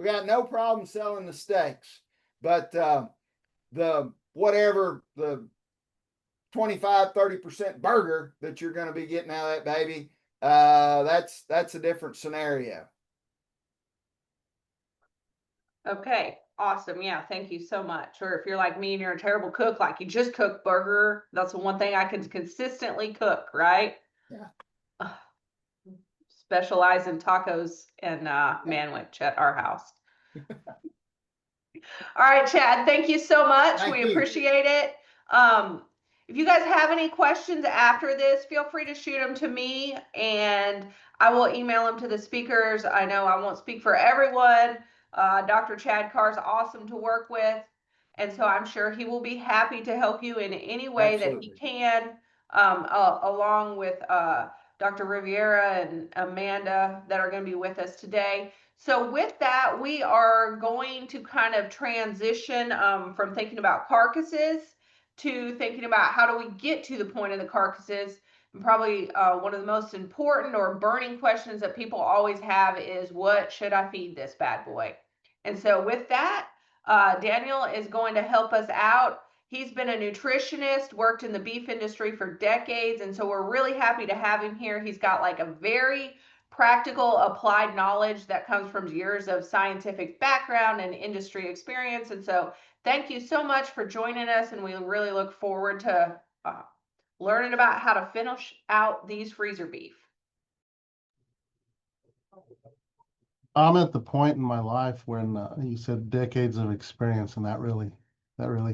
We got no problem selling the steaks, but the whatever the 25-30% burger that you're going to be getting out of that baby, that's a different scenario. Okay, awesome. Yeah, thank you so much. Or if you're like me and you're a terrible cook, like you just cook burger, that's the one thing I can consistently cook, right? Yeah. Specialize in tacos and manwich at our house. All right, Chad, thank you so much. We appreciate it. If you guys have any questions after this, feel free to shoot them to me and I will email them to the speakers. I know I won't speak for everyone. Dr. Chad Carr is awesome to work with. And so I'm sure he will be happy to help you in any way that he can, along with Dr. Rivera and Amanda that are going to be with us today. So with that, we are going to kind of transition from thinking about carcasses to thinking about how do we get to the point of the carcasses. And probably one of the most important or burning questions that people always have is, what should I feed this bad boy? And so with that, Daniel is going to help us out. He's been a nutritionist, worked in the beef industry for decades, and so we're really happy to have him here. He's got like a very practical applied knowledge that comes from years of scientific background and industry experience. And so thank you so much for joining us, and we really look forward to learning about how to finish out these freezer beef. I'm at the point in my life when you said decades of experience, and that really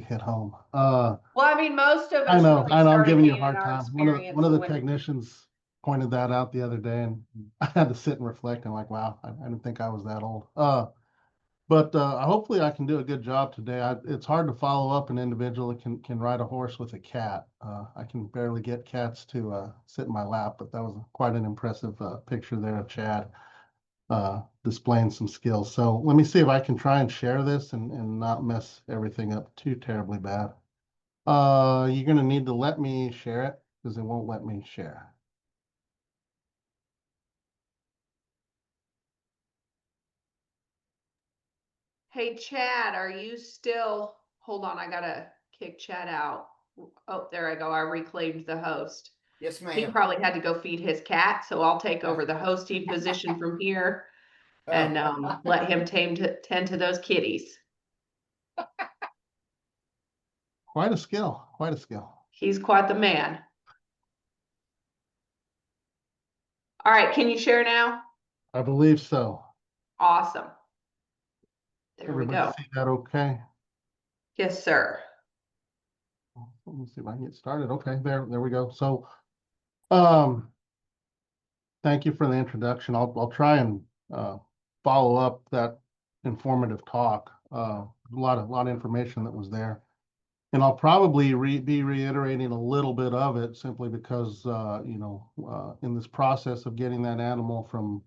hit home. Well, I mean, most of us. I know, really I'm giving you a hard our time. One of the technicians pointed that out the other day, and I had to sit and reflect. And like, wow, I didn't think I was that old. But hopefully I can do a good job today. It's hard to follow up an individual that can ride a horse with a cat. I can barely get cats to sit in my lap, but that was quite an impressive picture there of Chad displaying some skills. So let me see if I can try and share this and not mess everything up too terribly bad. You're going to need to let me share it because it won't let me share. Hey, Chad, are you still, hold on, I gotta kick Chad out. Oh, there I go. I reclaimed the host. Yes, ma'am. He probably had to go feed his cat, so I'll take over the hosting position from here and let him tend to those kitties. Quite a skill, quite a skill. He's quite the man. All right, can you share now? I believe so. Awesome. There Everybody we go. See that okay? Yes, sir. Let me see if I can get started. Okay, there we go. So, thank you for the introduction. I'll try and follow up that informative talk. A lot of information that was there, and I'll probably be reiterating a little bit of it simply because in this process of getting that animal from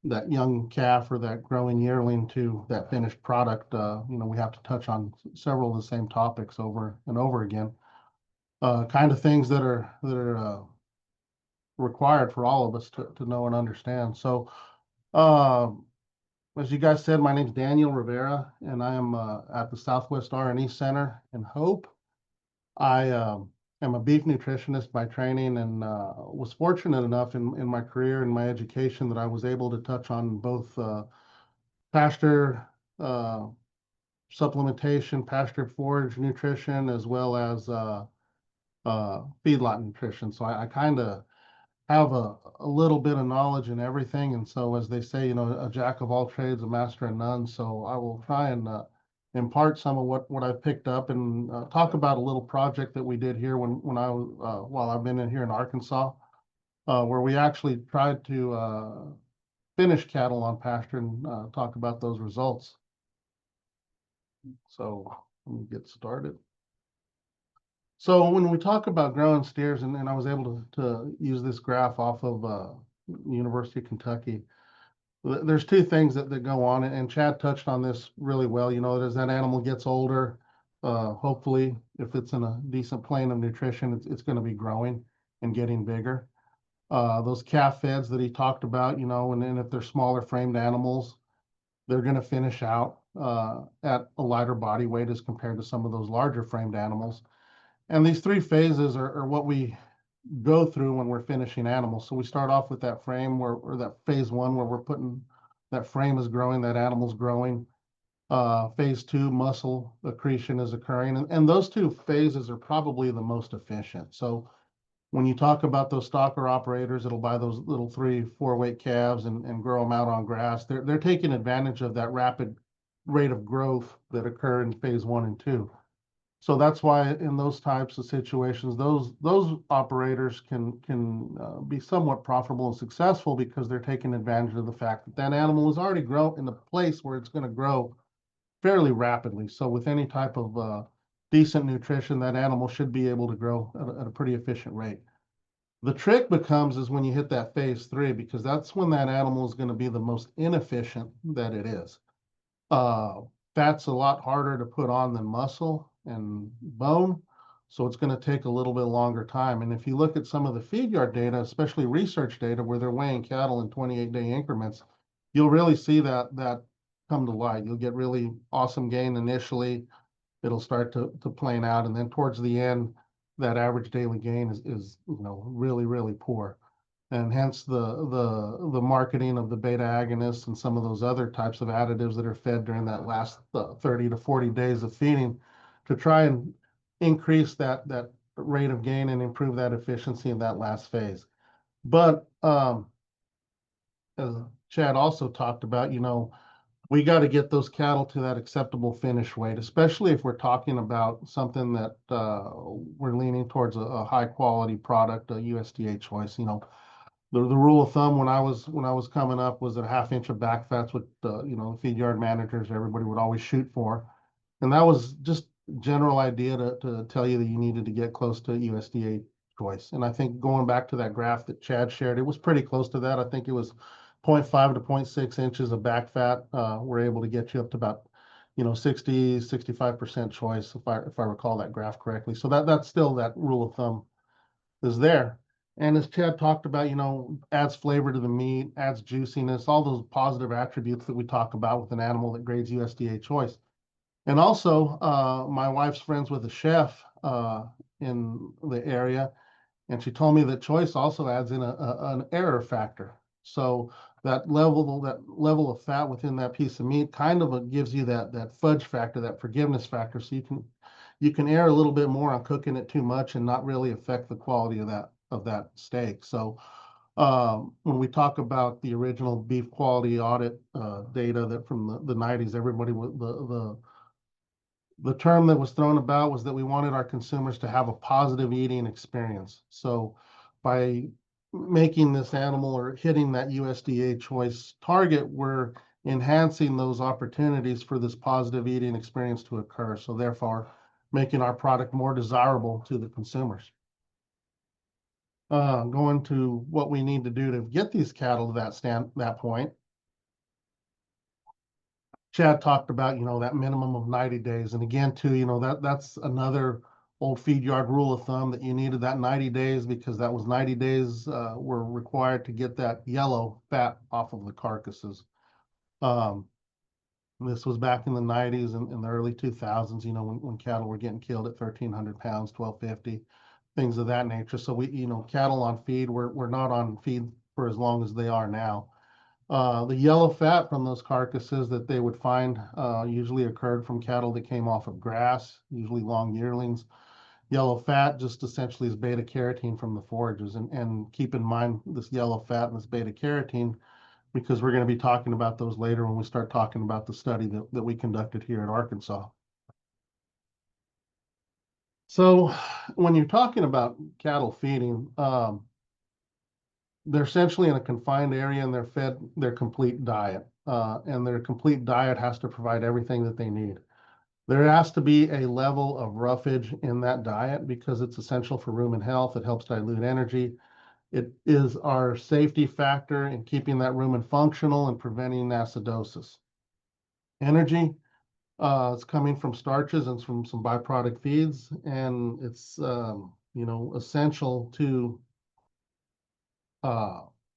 that young calf or that growing yearling to that finished product, we have to touch on several of the same topics over and over again. Kind of things that are required for all of us to know and understand. So, as you guys said, my name's Daniel Rivera, and I am at the Southwest R&E Center in Hope. I am a beef nutritionist by training, and was fortunate enough in my career and my education that I was able to touch on both pasture supplementation, pasture forage nutrition, as well as feedlot nutrition. So I kind of have a little bit of knowledge in everything. And so, as they say, a jack of all trades, a master of none. So I will try and impart some of what I've picked up and talk about a little project that we did here while I've been in here in Arkansas, where we actually tried to finish cattle on pasture and talk about those results. So let me get started. So when we talk about growing steers, and I was able to use this graph off of University of Kentucky, there's two things that go on, and Chad touched on this really well. As that animal gets older, hopefully, if it's in a decent plane of nutrition, it's going to be growing and getting bigger. Those calf feds that he talked about, and then if they're smaller framed animals, they're going to finish out at a lighter body weight as compared to some of those larger framed animals. And these three phases are what we go through when we're finishing animals. So we start off with that frame or that phase one where we're putting that frame is growing, that animal's growing. Phase two, muscle accretion is occurring. And those two phases are probably the most efficient. So when you talk about those stocker operators that'll buy those little 3-4 weight calves and grow them out on grass, they're taking advantage of that rapid rate of growth that occur in phase one and two. So that's why in those types of situations, those operators can be somewhat profitable and successful because they're taking advantage of the fact that that animal is already grown in the place where it's going to grow fairly rapidly. So with any type of decent nutrition, that animal should be able to grow at a pretty efficient rate. The trick becomes is when you hit that phase three, because that's when that animal is going to be the most inefficient that it is. Fat's a lot harder to put on than muscle and bone, so it's going to take a little bit longer time. And if you look at some of the feed yard data, especially research data where they're weighing cattle in 28-day increments, you'll really see that come to light. You'll get really awesome gain initially. It'll start to plane out, and then towards the end, that average daily gain is really, really poor. And hence the marketing of the beta agonists and some of those other types of additives that are fed during that last 30 to 40 days of feeding to try and increase that rate of gain and improve that efficiency in that last phase. But as Chad also talked about, we got to get those cattle to that acceptable finish weight, especially if we're talking about something that we're leaning towards a high quality product, a USDA choice. The rule of thumb when I was coming up was that a half inch of back fat's what feed yard managers, everybody would always shoot for, and that was just a general idea to tell you that you needed to get close to USDA choice. And I think going back to that graph that Chad shared, it was pretty close to that. I think it was 0.5 to 0.6 inches of back fat. We're able to get you up to about 60-65% choice if I recall that graph correctly. So that's still that rule of thumb is there. And as Chad talked about, adds flavor to the meat, adds juiciness, all those positive attributes that we talk about with an animal that grades USDA choice. And also, my wife's friends with a chef in the area, and she told me that choice also adds in an error factor. So that level of fat within that piece of meat kind of gives you that fudge factor, that forgiveness factor. So you can err a little bit more on cooking it too much and not really affect the quality of that steak. So when we talk about the original beef quality audit data that from the 90s, everybody the term that was thrown about was that we wanted our consumers to have a positive eating experience. So by making this animal or hitting that USDA choice target, we're enhancing those opportunities for this positive eating experience to occur. So therefore, making our product more desirable to the consumers. Going to what we need to do to get these cattle to that point. Chad talked about, that minimum of 90 days. And again, too, that's another old feed yard rule of thumb that you needed that 90 days because that was 90 days were required to get that yellow fat off of the carcasses. This was back in the 90s and in the early 2000s, when cattle were getting killed at 1,300 pounds, 1,250, things of that nature. So cattle on feed, we're not on feed for as long as they are now. The yellow fat from those carcasses that they would find usually occurred from cattle that came off of grass, usually long yearlings. Yellow fat just essentially is beta carotene from the forages. And keep in mind this yellow fat and this beta carotene, because we're going to be talking about those later when we start talking about the study that we conducted here in Arkansas. So when you're talking about cattle feeding, they're essentially in a confined area and they're fed their complete diet. And their complete diet has to provide everything that they need. There has to be a level of roughage in that diet because it's essential for rumen health. It helps dilute energy. It is our safety factor in keeping that rumen functional and preventing acidosis. Energy, it's coming from starches and from some byproduct feeds, and it's essential to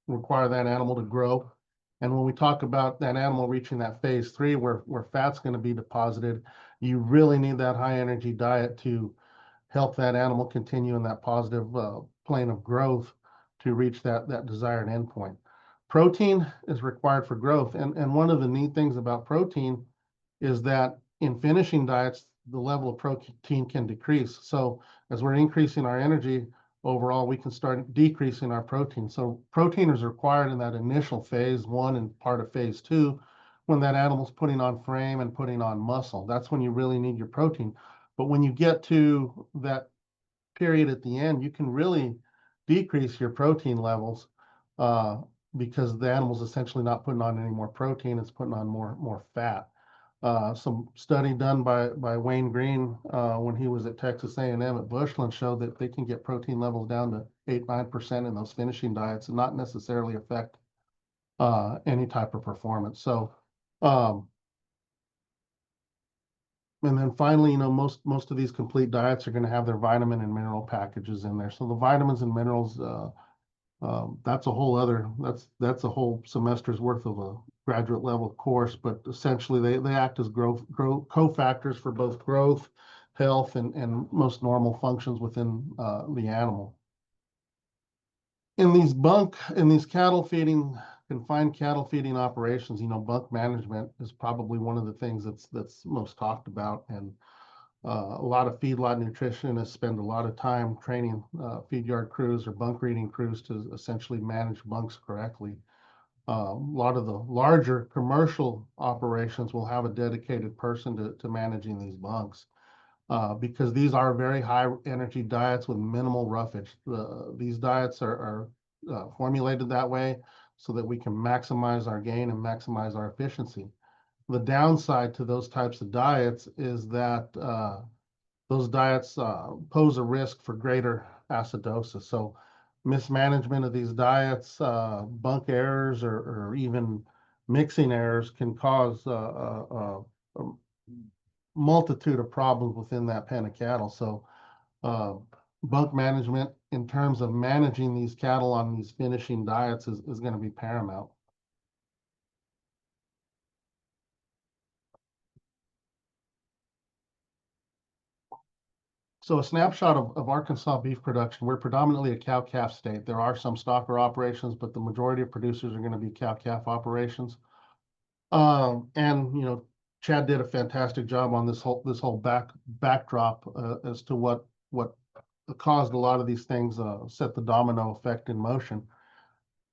require that animal to grow And when we talk about that animal reaching that phase 3 where fat's going to be deposited, you really need that high energy diet to help that animal continue in that positive plane of growth to reach that desired endpoint. Protein is required for growth. And one of the neat things about protein is that in finishing diets, the level of protein can decrease. So as we're increasing our energy overall, we can start decreasing our protein. So protein is required in that initial phase 1 and part of phase 2, when that animal's putting on frame and putting on muscle. That's when you really need your protein. But when you get to that period at the end, you can really decrease your protein levels because the animal's essentially not putting on any more protein, it's putting on more fat. Some study done by Wayne Green when he was at Texas A&M at Bushland showed that they can get protein levels down to 8-9% in those finishing diets and not necessarily affect any type of performance. So, and then finally, most of these complete diets are going to have their vitamin and mineral packages in there. So the vitamins and minerals, that's a whole semester's worth of a graduate level course, but essentially they act as growth cofactors for both growth, health, and most normal functions within the animal. In these confined cattle feeding operations, bunk management is probably one of the things that's most talked about. And a lot of feedlot nutritionists spend a lot of time training feed yard crews or bunk reading crews to essentially manage bunks correctly. A lot of the larger commercial operations will have a dedicated person to managing these bunks because these are very high energy diets with minimal roughage. These diets are formulated that way so that we can maximize our gain and maximize our efficiency. The downside to those types of diets is that those diets pose a risk for greater acidosis. So mismanagement of these diets, bunk errors, or even mixing errors can cause a multitude of problems within that pen of cattle. So bunk management in terms of managing these cattle on these finishing diets is going to be paramount. So a snapshot of Arkansas beef production. We're predominantly a cow-calf state. There are some stocker operations, but the majority of producers are going to be cow-calf operations. And Chad did a fantastic job on this whole backdrop as to what caused a lot of these things, set the domino effect in motion.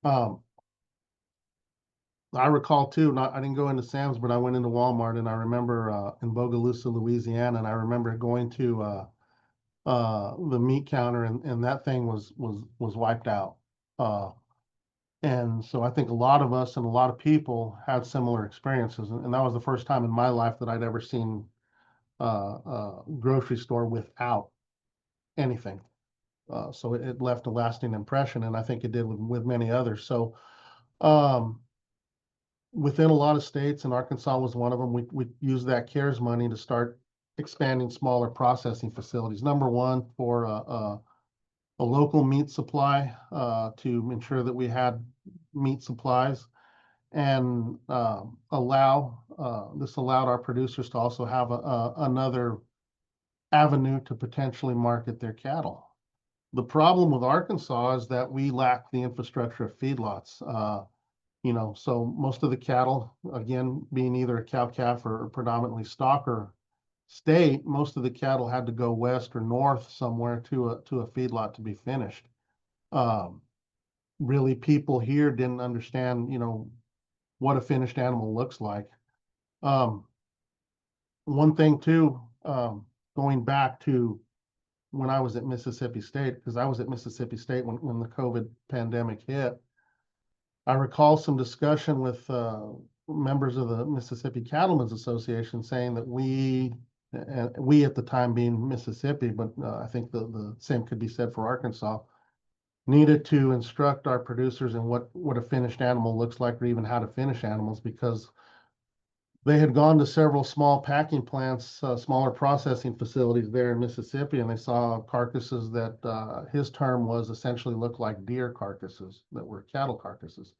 I recall too, I didn't go into Sam's, but I went into Walmart, and I remember in Bogalusa, Louisiana, and I remember going to the meat counter, and that thing was wiped out. And so I think a lot of us and a lot of people had similar experiences, and that was the first time in my life that I'd ever seen a grocery store without anything. So it left a lasting impression, and I think it did with many others. So within a lot of states, and Arkansas was one of them, we used that CARES money to start expanding smaller processing facilities. Number one, for a local meat supply to ensure that we had meat supplies, and this allowed our producers to also have another avenue to potentially market their cattle. The problem with Arkansas is that we lack the infrastructure of feedlots. So most of the cattle, again, being either a cow-calf or predominantly stocker state, most of the cattle had to go west or north somewhere to a feedlot to be finished. Really, people here didn't understand, what a finished animal looks like. One thing too, going back to when I was at Mississippi State, because I was at Mississippi State when the COVID pandemic hit, I recall some discussion with members of the Mississippi Cattlemen's Association saying that we at the time being Mississippi, but I think the same could be said for Arkansas, needed to instruct our producers in what a finished animal looks like, or even how to finish animals, because they had gone to several small packing plants, smaller processing facilities there in Mississippi, and they saw carcasses that his term was essentially looked like deer carcasses that were cattle carcasses.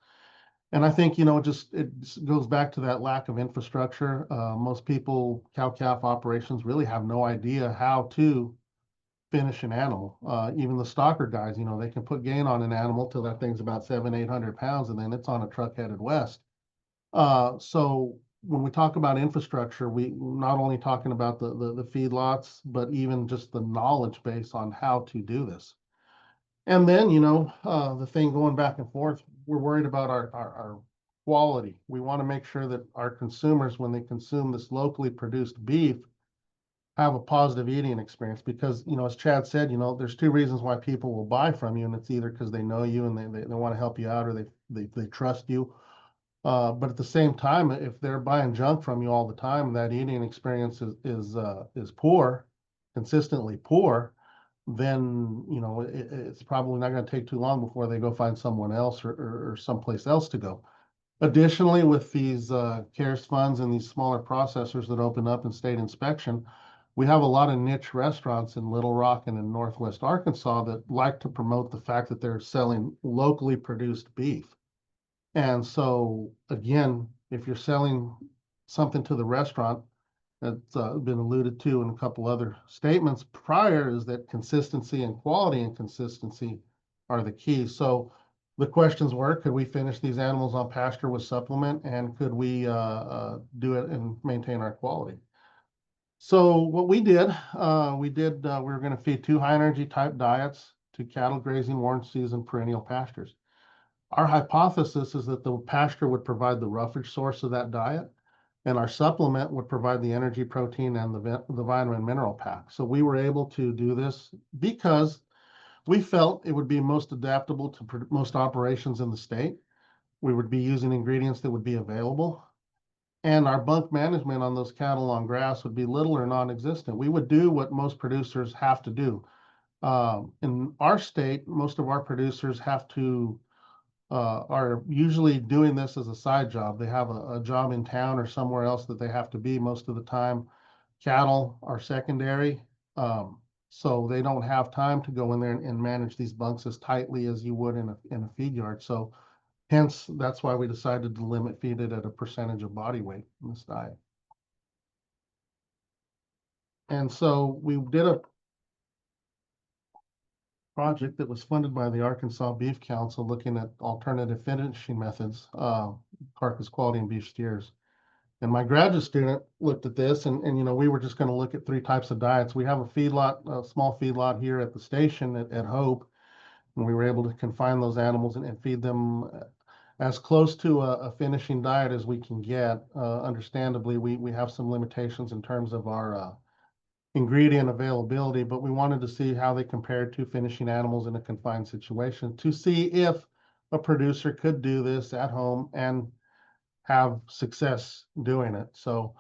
And I think, it goes back to that lack of infrastructure. Most people, cow-calf operations really have no idea how to finish an animal. Even the stalker guys, they can put gain on an animal till that thing's about 700-800 pounds, and then it's on a truck headed west. So when we talk about infrastructure, we not only talking about the feedlots, but even just the knowledge base on how to do this. And then, the thing going back and forth, we're worried about our quality. We want to make sure that our consumers, when they consume this locally produced beef, have a positive eating experience. Because, as Chad said, there's two reasons why people will buy from you, and it's either because they know you and they want to help you out, or they trust you. But at the same time, if they're buying junk from you all the time, that eating experience is poor, consistently poor, then it's probably not going to take too long before they go find someone else or someplace else to go. Additionally, with these CARES funds and these smaller processors that open up in state inspection, we have a lot of niche restaurants in Little Rock and in Northwest Arkansas that like to promote the fact that they're selling locally produced beef. And so, again, if you're selling something to the restaurant, that's been alluded to in a couple other statements prior, is that consistency and quality and consistency are the key. So the questions were, could we finish these animals on pasture with supplement, and could we do it and maintain our quality? So what we did, we were going to feed 2 high energy type diets to cattle grazing warm season perennial pastures. Our hypothesis is that the pasture would provide the roughage source of that diet, and our supplement would provide the energy, protein, and the vitamin mineral pack. So we were able to do this because we felt it would be most adaptable to most operations in the state. We would be using ingredients that would be available, and our bunk management on those cattle on grass would be little or non-existent. We would do what most producers have to do. In our state, most of our producers have to are usually doing this as a side job. They have a job in town or somewhere else that they have to be most of the time. Cattle are secondary, so they don't have time to go in there and manage these bunks as tightly as you would in a feed yard. So hence, that's why we decided to limit feed it at a percentage of body weight in this diet. And so we did a project that was funded by the Arkansas Beef Council looking at alternative finishing methods, carcass quality and beef steers. And my graduate student looked at this, and we were just going to look at 3 types of diets. We have a feedlot, a small feedlot here at the station at Hope, and we were able to confine those animals and feed them as close to a finishing diet as we can get. Understandably, we have some limitations in terms of our ingredient availability, but we wanted to see how they compared to finishing animals in a confined situation to see if a producer could do this at home and have success doing it. So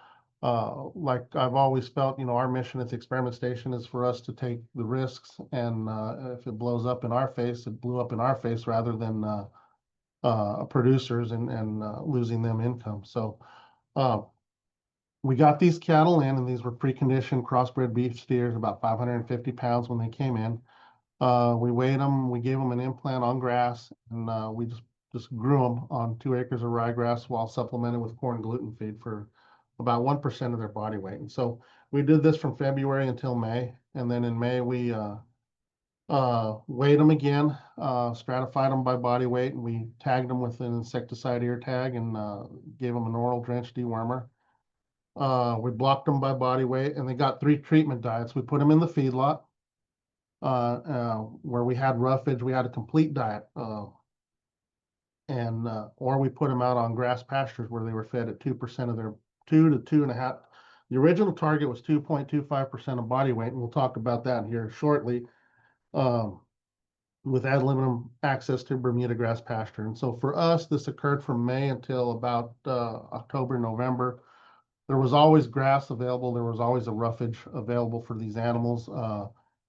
like I've always felt, our mission at the experiment station is for us to take the risks, and if it blows up in our face, it blew up in our face rather than producers and losing them income. So we got these cattle in, and these were preconditioned crossbred beef steers, about 550 pounds when they came in. We weighed them, we gave them an implant on grass, and we just grew them on 2 acres of ryegrass while supplemented with corn gluten feed for about 1% of their body weight. And so we did this from February until May. And then in May, we weighed them again, stratified them by body weight, and we tagged them with an insecticide ear tag and gave them an oral drench dewormer. We blocked them by body weight, and they got 3 treatment diets. We put them in the feedlot where we had roughage. We had a complete diet, or we put them out on grass pastures where they were fed at 2% of their 2 to 2.5. The original target was 2.25% of body weight, and we'll talk about that here shortly. With ad libitum access to Bermuda grass pasture. And so for us, this occurred from May until about October, November. There was always grass available. There was always a roughage available for these animals.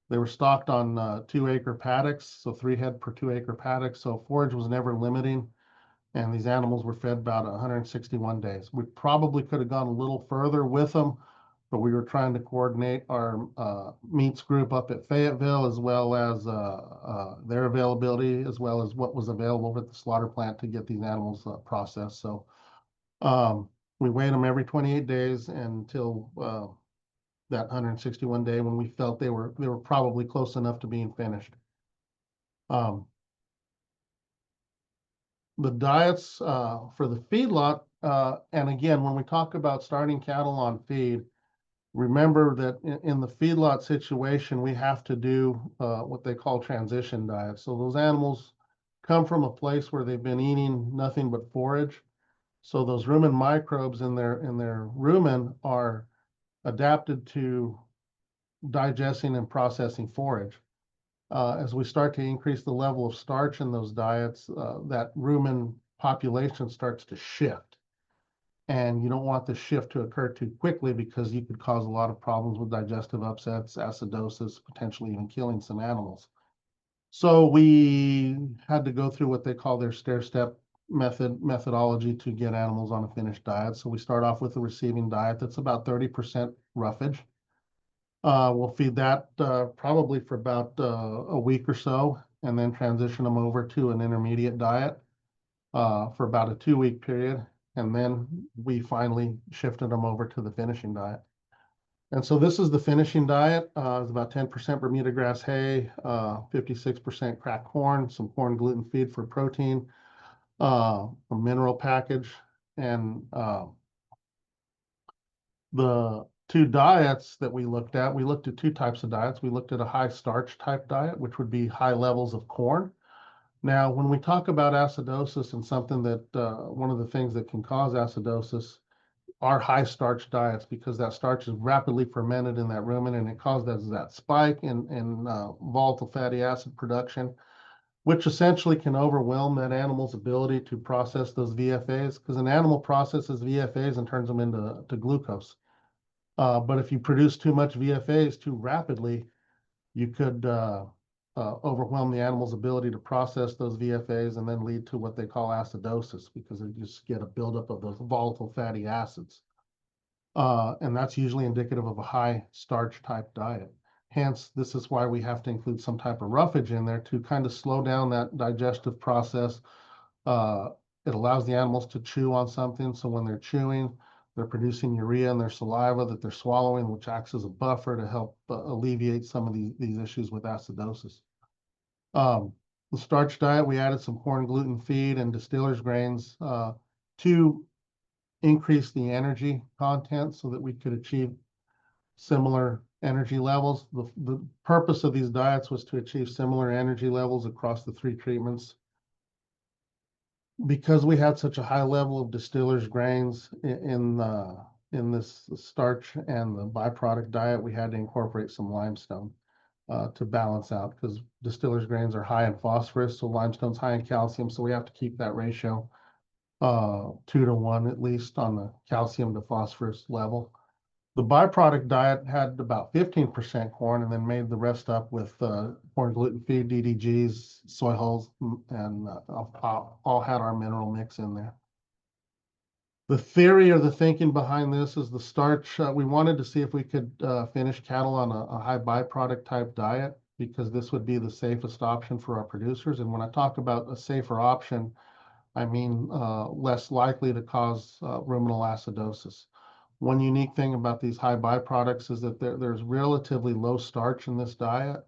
They were stocked on 2-acre paddocks, so 3 head per 2-acre paddock. So forage was never limiting, and these animals were fed about 161 days. We probably could have gone a little further with them, but we were trying to coordinate our meats group up at Fayetteville, as well as their availability, as well as what was available at the slaughter plant to get these animals processed. So we weighed them every 28 days until that 161 day when we felt they were probably close enough to being finished. The diets for the feedlot, and again, when we talk about starting cattle on feed, remember that in the feedlot situation, we have to do what they call transition diets. So those animals come from a place where they've been eating nothing but forage. So those rumen microbes in their rumen are adapted to digesting and processing forage. As we start to increase the level of starch in those diets, that rumen population starts to shift. And you don't want the shift to occur too quickly because you could cause a lot of problems with digestive upsets, acidosis, potentially even killing some animals. So we had to go through what they call their stair-step methodology to get animals on a finished diet. So we start off with a receiving diet that's about 30% roughage. We'll feed that probably for about a week or so, and then transition them over to an intermediate diet for about a 2-week period. And then we finally shifted them over to the finishing diet. And so this is the finishing diet. It's about 10% Bermuda grass hay, 56% cracked corn, some corn gluten feed for protein, a mineral package, and the two diets that we looked at 2 types of diets. We looked at a high starch type diet, which would be high levels of corn. Now, when we talk about acidosis and something that one of the things that can cause acidosis are high starch diets, because that starch is rapidly fermented in that rumen and it causes that spike in volatile fatty acid production, which essentially can overwhelm that animal's ability to process those VFAs, because an animal processes VFAs and turns them into glucose. But if you produce too much VFAs too rapidly, you could overwhelm the animal's ability to process those VFAs and then lead to what they call acidosis, because you just get a buildup of those volatile fatty acids. And that's usually indicative of a high starch type diet. Hence, this is why we have to include some type of roughage in there to kind of slow down that digestive process. It allows the animals to chew on something. So when they're chewing, they're producing urea in their saliva that they're swallowing, which acts as a buffer to help alleviate some of these issues with acidosis. The starch diet, we added some corn gluten feed and distiller's grains to increase the energy content so that we could achieve similar energy levels. The purpose of these diets was to achieve similar energy levels across the 3 treatments. Because we had such a high level of distiller's grains in this starch and the byproduct diet, we had to incorporate some limestone to balance out, because distiller's grains are high in phosphorus, so limestone's high in calcium, so we have to keep that ratio 2 to 1 at least on the calcium to phosphorus level. The byproduct diet had about 15% corn and then made the rest up with corn gluten feed, DDGs, soy hulls, and all had our mineral mix in there. The theory or the thinking behind this is the starch. We wanted to see if we could finish cattle on a high byproduct type diet, because this would be the safest option for our producers. And when I talk about a safer option, I mean less likely to cause ruminal acidosis. One unique thing about these high byproducts is that there's relatively low starch in this diet.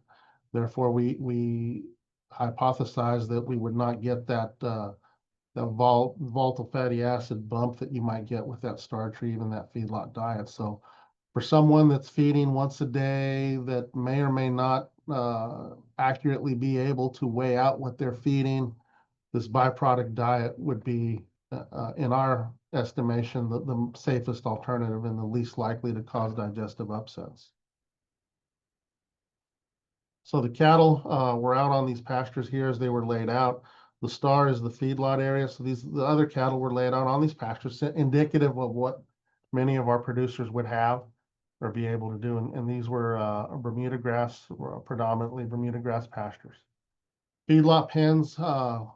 Therefore, we hypothesized that we would not get that volatile fatty acid bump that you might get with that starch or even that feedlot diet. So for someone that's feeding once a day that may or may not accurately be able to weigh out what they're feeding, this byproduct diet would be, in our estimation, the safest alternative and the least likely to cause digestive upsets. So the cattle were out on these pastures here as they were laid out. The star is the feedlot area. So the other cattle were laid out on these pastures, indicative of what many of our producers would have or be able to do. And these were Bermuda grass, predominantly Bermuda grass pastures. Feedlot pens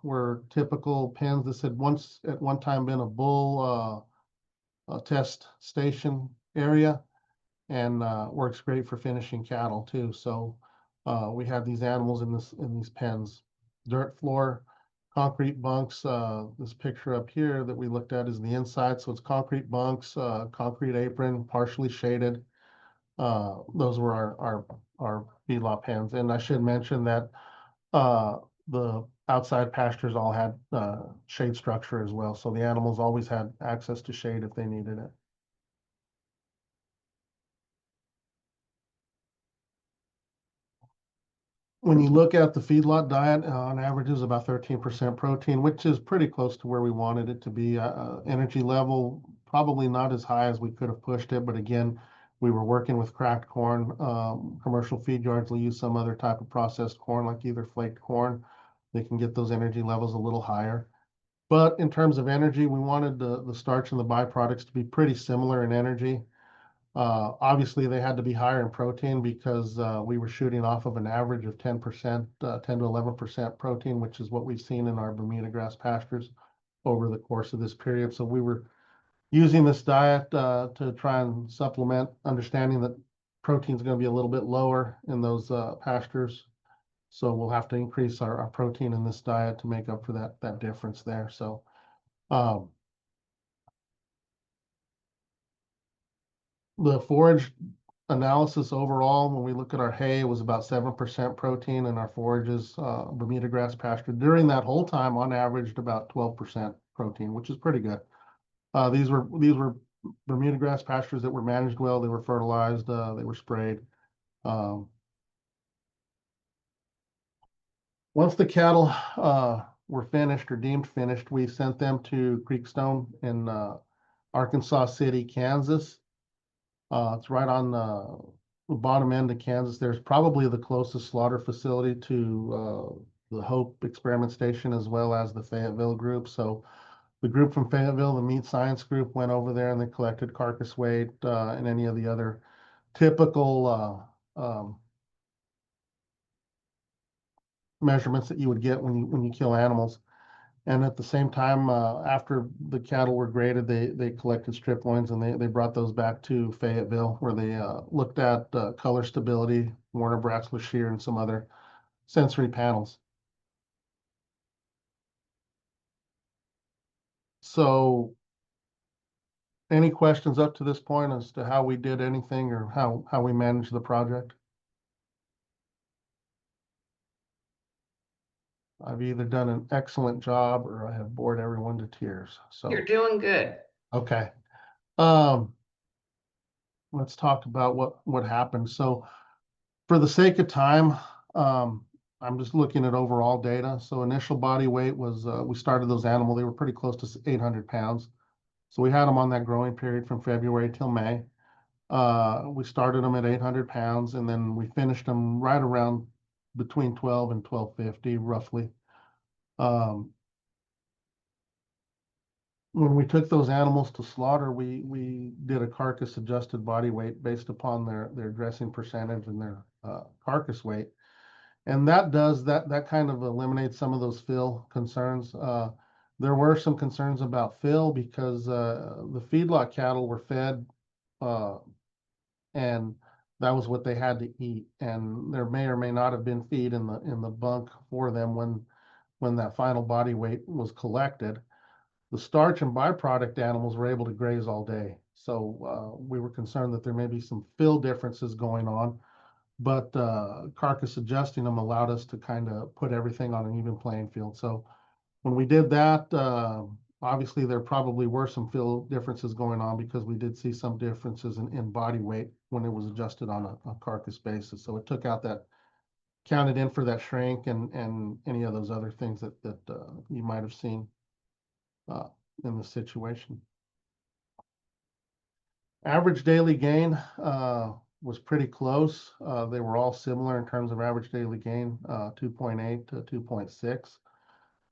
were typical pens. This had once at one time been a bull test station area. and works great for finishing cattle too. So we had these animals in these pens, dirt floor, concrete bunks. This picture up here that we looked at is the inside, so it's concrete bunks, concrete apron, partially shaded. Those were our feedlot pens, and I should mention that the outside pastures all had shade structure as well, so the animals always had access to shade if they needed it. When you look at the feedlot diet, on average is about 13% protein, which is pretty close to where we wanted it to be. Energy level, probably not as high as we could have pushed it, but again, we were working with cracked corn. Commercial feed yards will use some other type of processed corn, like either flaked corn. They can get those energy levels a little higher. But in terms of energy, we wanted the starch and the byproducts to be pretty similar in energy. Obviously, they had to be higher in protein because we were shooting off of an average of 10%, 10 to 11% protein, which is what we've seen in our Bermuda grass pastures over the course of this period. So we were using this diet to try and supplement, understanding that protein is going to be a little bit lower in those pastures. So we'll have to increase our protein in this diet to make up for that difference there. So the forage analysis overall, when we look at our hay, it was about 7% protein, and our forages, Bermuda grass pasture, during that whole time, on average, about 12% protein, which is pretty good. These were Bermuda grass pastures that were managed well. They were fertilized. They were sprayed. Once the cattle were finished or deemed finished, we sent them to Creekstone in Arkansas City, Kansas. It's right on the bottom end of Kansas. There's probably the closest slaughter facility to the Hope Experiment Station, as well as the Fayetteville group. So the group from Fayetteville, the Meat Science Group, went over there and they collected carcass weight and any of the other typical measurements that you would get when you kill animals. And at the same time, after the cattle were graded, they collected strip loins and they brought those back to Fayetteville, where they looked at color stability, Warner Brasler shear, and some other sensory panels. So any questions up to this point as to how we did anything or how we managed the project? I've either done an excellent job or I have bored everyone to tears. So You're doing good. okay. Let's talk about what happened. So for the sake of time, I'm just looking at overall data. So initial body weight was, we started those animals, they were pretty close to 800 pounds. So we had them on that growing period from February till May. We started them at 800 pounds and then we finished them right around between 12 and 1250 roughly. When we took those animals to slaughter, we did a carcass adjusted body weight based upon their dressing percentage and their carcass weight. And that kind of eliminates some of those fill concerns. There were some concerns about fill because the feedlot cattle were fed and that was what they had to eat. And there may or may not have been feed in the bunk for them when that final body weight was collected. The starch and byproduct animals were able to graze all day. So we were concerned that there may be some fill differences going on, but carcass adjusting them allowed us to kind of put everything on an even playing field. So when we did that, obviously there probably were some fill differences going on because we did see some differences in body weight when it was adjusted on a carcass basis. So it took out that, counted in for that shrink and any of those other things that you might have seen in the situation. Average daily gain was pretty close. They were all similar in terms of average daily gain, 2.8 to 2.6.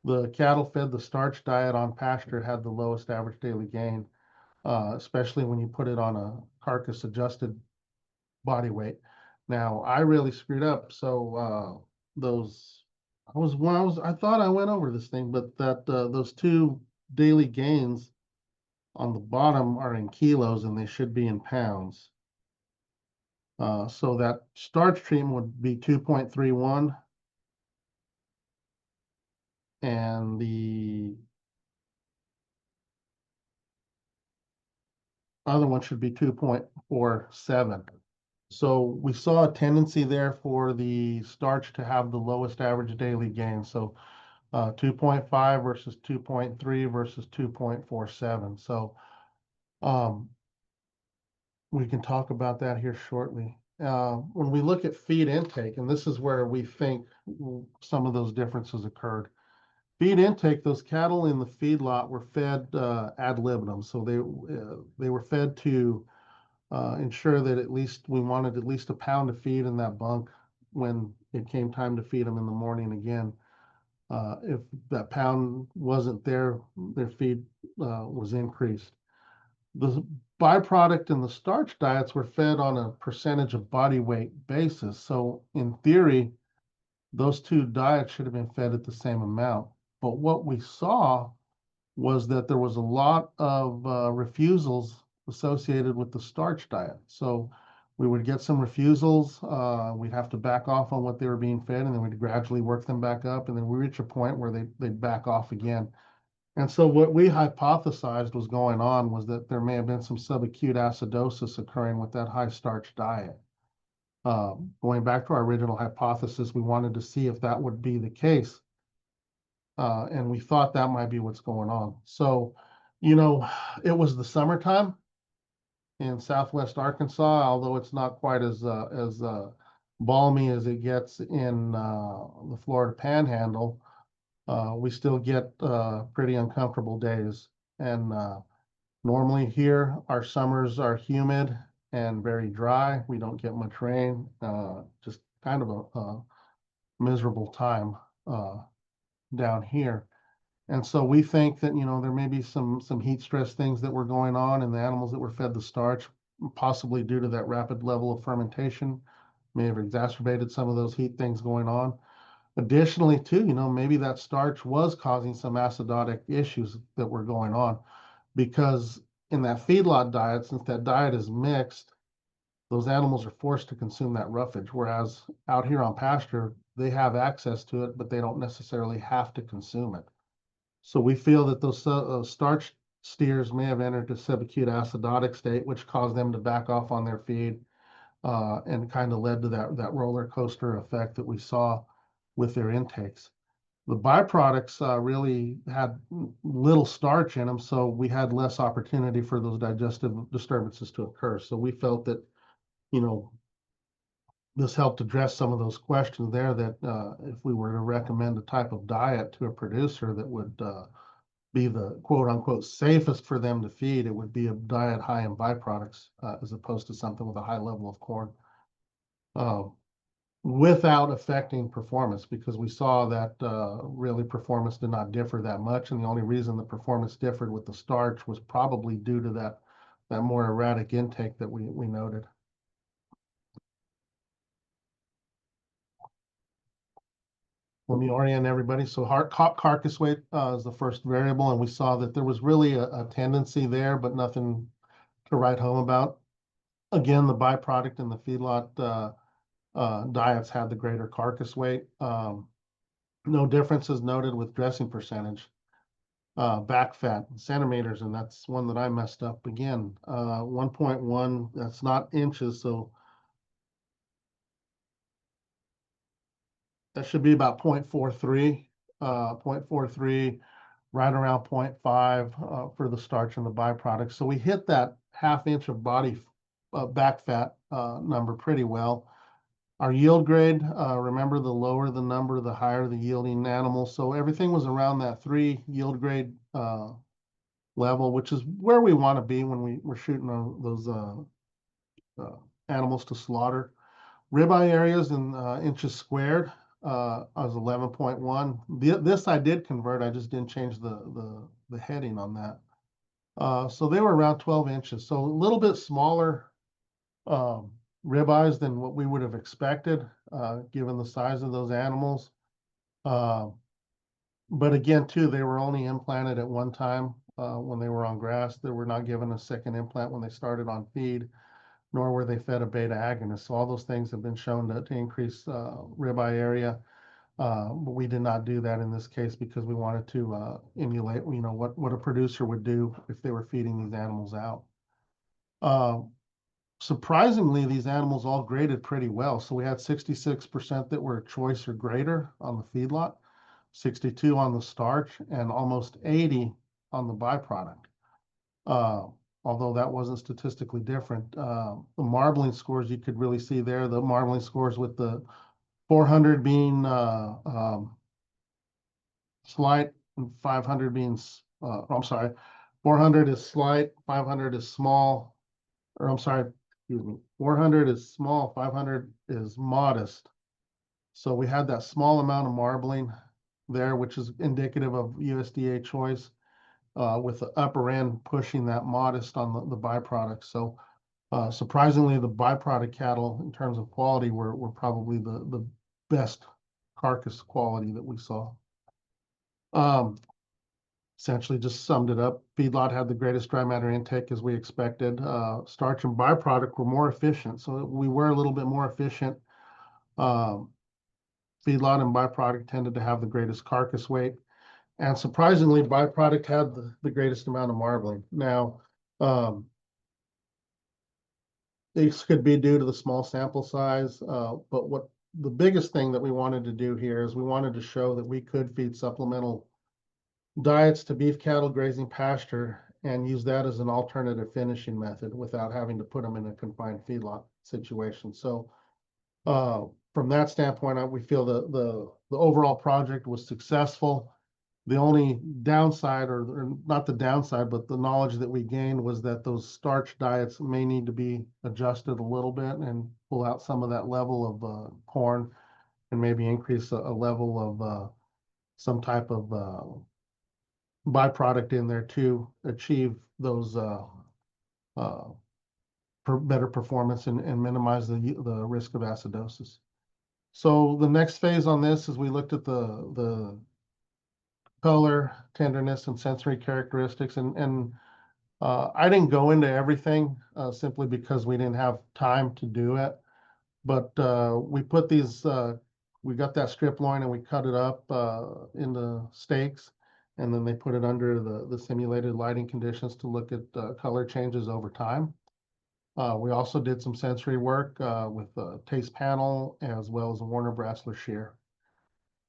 The cattle fed the starch diet on pasture had the lowest average daily gain, especially when you put it on a carcass adjusted body weight. Now I really screwed up. So I thought I went over this thing, but those two daily gains on the bottom are in kilos and they should be in pounds. So that starch treatment would be 2.31. And the other one should be 2.47. So we saw a tendency there for the starch to have the lowest average daily gain. So 2.5 versus 2.3 versus 2.47. So we can talk about that here shortly. When we look at feed intake, and this is where we think some of those differences occurred. Feed intake, those cattle in the feedlot were fed ad libitum. So they were fed to ensure that at least we wanted at least a pound of feed in that bunk when it came time to feed them in the morning again. If that pound wasn't there, their feed was increased. The byproduct and the starch diets were fed on a percentage of body weight basis. So in theory, those two diets should have been fed at the same amount. But what we saw was that there was a lot of refusals associated with the starch diet. So we would get some refusals, we'd have to back off on what they were being fed, and then we'd gradually work them back up, and then we reach a point where they'd back off again. And so what we hypothesized was going on was that there may have been some subacute acidosis occurring with that high starch diet. Going back to our original hypothesis, we wanted to see if that would be the case. And we thought that might be what's going on. So, it was the summertime in Southwest Arkansas, although it's not quite as balmy as it gets in the Florida Panhandle. We still get pretty uncomfortable days. And normally here, our summers are humid and very dry. We don't get much rain, just kind of a miserable time down here. And so we think that, there may be some heat stress things that were going on in the animals that were fed the starch, possibly due to that rapid level of fermentation, may have exacerbated some of those heat things going on. Additionally, too, maybe that starch was causing some acidotic issues that were going on, because in that feedlot diet, since that diet is mixed, those animals are forced to consume that roughage, whereas out here on pasture, they have access to it, but they don't necessarily have to consume it. So we feel that those starch steers may have entered a subacute acidotic state, which caused them to back off on their feed, and kind of led to that roller coaster effect that we saw with their intakes. The byproducts really had little starch in them, so we had less opportunity for those digestive disturbances to occur. So we felt that, this helped address some of those questions there, that if we were to recommend a type of diet to a producer that would be the quote unquote safest for them to feed, it would be a diet high in byproducts, as opposed to something with a high level of corn, without affecting performance, because we saw that really performance did not differ that much. And the only reason the performance differed with the starch was probably due to that more erratic intake that we noted. Let me orient everybody. So carcass weight is the first variable, and we saw that there was really a tendency there, but nothing to write home about. Again, the byproduct in the feedlot diets had the greater carcass weight. No differences noted with dressing percentage. Back fat centimeters, and that's one that I messed up again. 1.1, that's not inches, so that should be about 0.43, 0.43, right around 0.5 for the starch and the byproducts. So we hit that half inch of body back fat number pretty well. Our yield grade, remember, the lower the number, the higher the yielding animal. So everything was around that 3 yield grade level, which is where we want to be when we're shooting those animals to slaughter. Ribeye areas in inches squared, I was 11.1. This I did convert, I just didn't change the heading on that. So they were around 12 inches, so a little bit smaller ribeyes than what we would have expected, given the size of those animals. But again, too, they were only implanted at one time when they were on grass. They were not given a second implant when they started on feed. nor were they fed a beta agonist. So all those things have been shown to increase ribeye area. But we did not do that in this case because we wanted to emulate, what a producer would do if they were feeding these animals out. Surprisingly, these animals all graded pretty well. So we had 66% that were choice or greater on the feedlot, 62 on the starch, and almost 80 on the byproduct. Although that wasn't statistically different. The marbling scores you could really see there, the marbling scores with the 400 being slight and 500 being, I'm sorry, 400 is slight, 500 is small, or I'm sorry, excuse me, 400 is small, 500 is modest. So we had that small amount of marbling there, which is indicative of USDA choice, with the upper end pushing that modest on the byproduct. So surprisingly, the byproduct cattle in terms of quality were probably the best carcass quality that we saw. Essentially just summed it up. Feedlot had the greatest dry matter intake as we expected. Starch and byproduct were more efficient. So we were a little bit more efficient. Feedlot and byproduct tended to have the greatest carcass weight. And surprisingly, byproduct had the greatest amount of marbling. Now, this could be due to the small sample size, but what the biggest thing that we wanted to do here is we wanted to show that we could feed supplemental diets to beef cattle grazing pasture and use that as an alternative finishing method without having to put them in a confined feedlot situation. So from that standpoint, we feel the overall project was successful. The only downside, or not the downside, but the knowledge that we gained was that those starch diets may need to be adjusted a little bit and pull out some of that level of corn and maybe increase a level of some type of byproduct in there to achieve those better performance and minimize the risk of acidosis. So the next phase on this is we looked at the color, tenderness, and sensory characteristics, and I didn't go into everything simply because we didn't have time to do it. But we put these, we got that strip loin and we cut it up into steaks, and then they put it under the simulated lighting conditions to look at color changes over time. We also did some sensory work with the taste panel as well as a Warner Brasseler shear.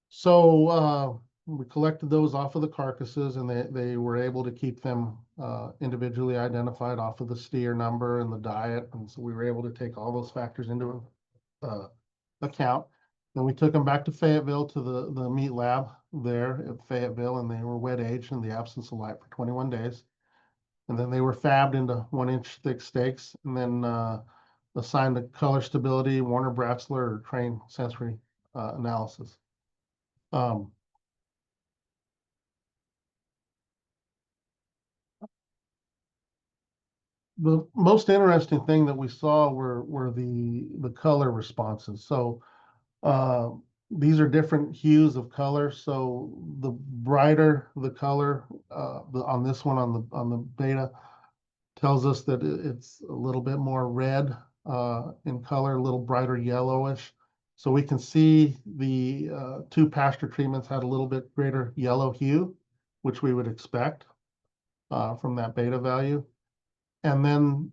So we collected those off of the carcasses, and they were able to keep them individually identified off of the steer number and the diet. And so we were able to take all those factors into account. Then we took them back to Fayetteville to the meat lab there at Fayetteville, and they were wet aged in the absence of light for 21 days. And then they were fabbed into 1-inch thick steaks, and then assigned to color stability, Warner Brasseler, or train sensory analysis. The most interesting thing that we saw were the color responses. So these are different hues of color. So the brighter the color on this one on the beta tells us that it's a little bit more red in color, a little brighter yellowish. So we can see the two pasture treatments had a little bit greater yellow hue, which we would expect from that beta value. And then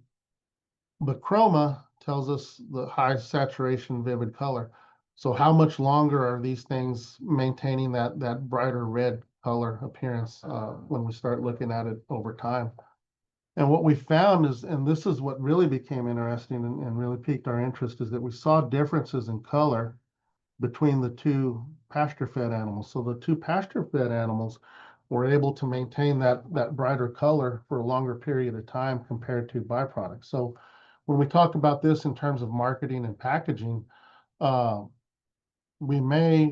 the chroma tells us the high saturation vivid color. So how much longer are these things maintaining that brighter red color appearance when we start looking at it over time? And what we found is, and this is what really became interesting and really piqued our interest, is that we saw differences in color between the two pasture-fed animals. So the two pasture-fed animals were able to maintain that brighter color for a longer period of time compared to byproducts. So when we talk about this in terms of marketing and packaging, we may,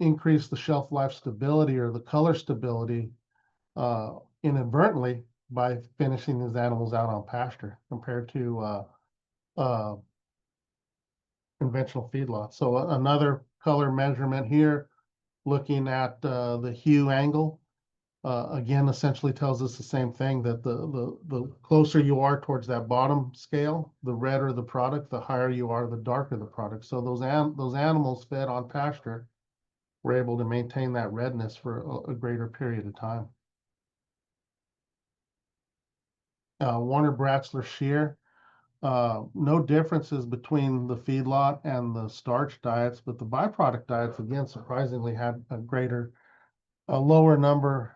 increase the shelf life stability or the color stability inadvertently by finishing these animals out on pasture compared to conventional feedlots. So another color measurement here, looking at the hue angle. again, essentially tells us the same thing, that the closer you are towards that bottom scale, the redder the product, the higher you are, the darker the product. So those animals fed on pasture were able to maintain that redness for a greater period of time. Warner Bratzler shear, no differences between the feedlot and the starch diets, but the byproduct diets, again, surprisingly had a lower number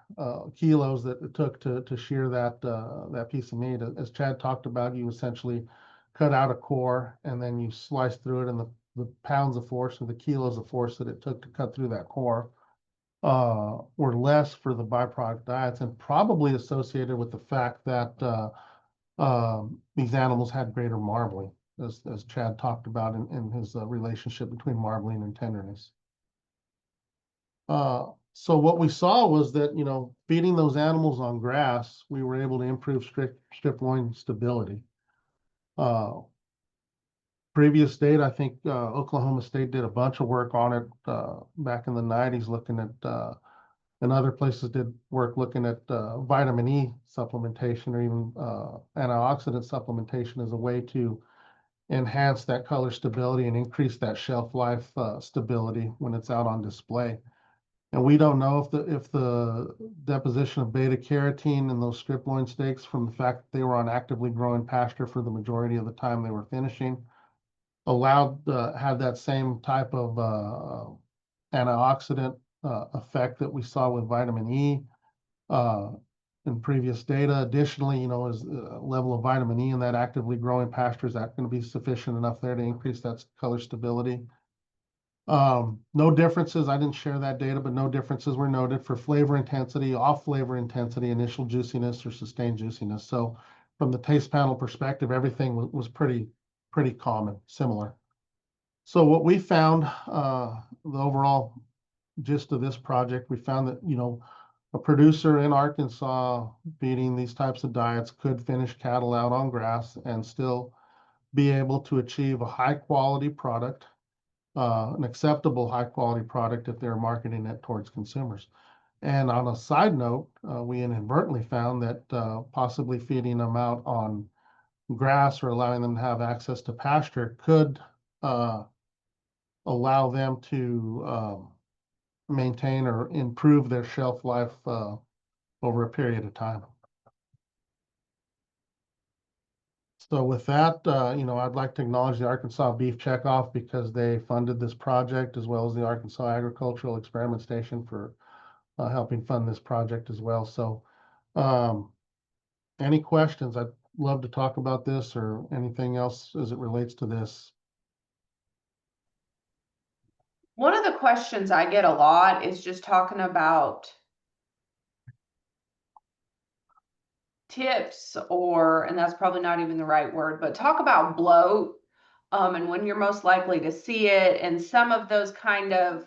kilos that it took to shear that piece of meat. As Chad talked about, you essentially cut out a core and then you slice through it, and the pounds of force or the kilos of force that it took to cut through that core were less for the byproduct diets, and probably associated with the fact that these animals had greater marbling, as Chad talked about in his relationship between marbling and tenderness. So what we saw was that, feeding those animals on grass, we were able to improve strip loin stability. Previous data, I think Oklahoma State did a bunch of work on it back in the 90s, looking at, and other places did work looking at vitamin E supplementation, or even antioxidant supplementation, as a way to enhance that color stability and increase that shelf life stability when it's out on display. And we don't know if the deposition of beta carotene in those strip loin steaks, from the fact that they were on actively growing pasture for the majority of the time they were finishing, had that same type of antioxidant effect that we saw with vitamin E in previous data. Additionally, is level of vitamin E in that actively growing pasture, is that going to be sufficient enough there to increase that color stability? No differences. I didn't share that data, but no differences were noted for flavor intensity, off flavor intensity, initial juiciness, or sustained juiciness. So from the taste panel perspective, everything was pretty common, similar. So what we found, the overall gist of this project, we found that, a producer in Arkansas feeding these types of diets could finish cattle out on grass and still be able to achieve a high quality product, an acceptable high quality product, if they're marketing it towards consumers. And on a side note, we inadvertently found that possibly feeding them out on grass, or allowing them to have access to pasture, could allow them to maintain or improve their shelf life over a period of time. So with that, I'd like to acknowledge the Arkansas Beef Checkoff, because they funded this project, as well as the Arkansas Agricultural Experiment Station for helping fund this project as well. So any questions? I'd love to talk about this, or anything else as it relates to this. One of the questions I get a lot is just talking about tips, and that's probably not even the right word, but talk about bloat, and when you're most likely to see it, and some of those kind of,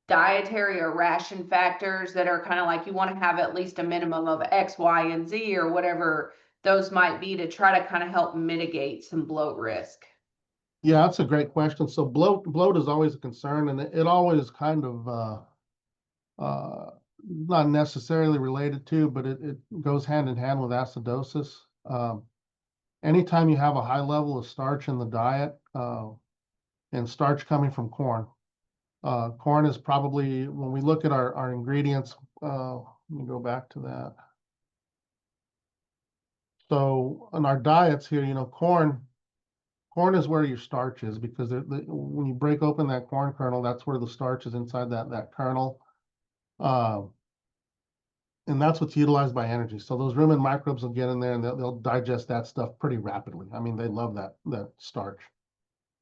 dietary or ration factors that are kind of like, you want to have at least a minimum of X, Y, and Z, or whatever those might be, to try to kind of help mitigate some bloat risk. Yeah, that's a great question. So bloat is always a concern, and it always kind of not necessarily related to, but it goes hand in hand with acidosis. Anytime you have a high level of starch in the diet, and starch coming from corn, corn is probably, when we look at our ingredients, let me go back to that. So in our diets here, corn is where your starch is, because when you break open that corn kernel, that's where the starch is, inside that kernel. And that's what's utilized by energy. So those rumen microbes will get in there, and they'll digest that stuff pretty rapidly. I mean, they love that starch.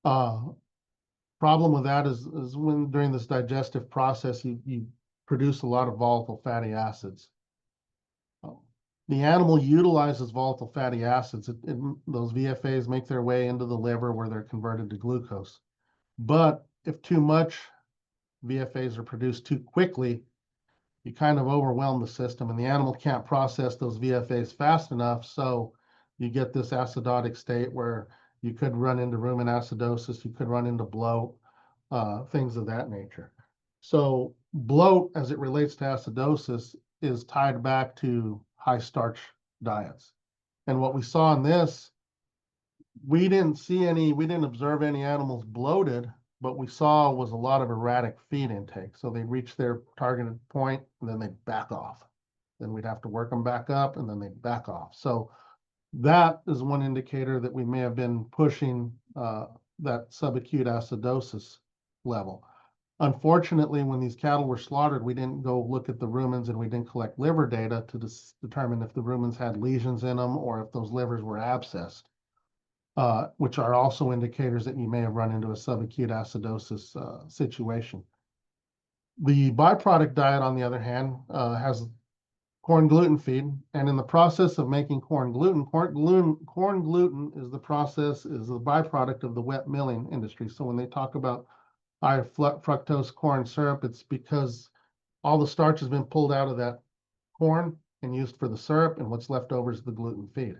Problem with that is when during this digestive process, you produce a lot of volatile fatty acids. The animal utilizes volatile fatty acids. Those VFAs make their way into the liver, where they're converted to glucose. But if too much VFAs are produced too quickly, you kind of overwhelm the system, and the animal can't process those VFAs fast enough. So you get this acidotic state where you could run into rumen acidosis, you could run into bloat, things of that nature. So bloat, as it relates to acidosis, is tied back to high starch diets. And what we saw in this, we didn't observe any animals bloated, but we saw was a lot of erratic feed intake. So they reach their targeted point and then they back off. Then we'd have to work them back up and then they back off. So that is one indicator that we may have been pushing that subacute acidosis level. Unfortunately, when these cattle were slaughtered, we didn't go look at the rumens and we didn't collect liver data to determine if the rumens had lesions in them or if those livers were abscessed, which are also indicators that you may have run into a subacute acidosis situation. The byproduct diet, on the other hand, has corn gluten feed, and in the process of making corn gluten is the byproduct of the wet milling industry. So when they talk about high fructose corn syrup, it's because all the starch has been pulled out of that corn and used for the syrup, and what's left over is the gluten feed.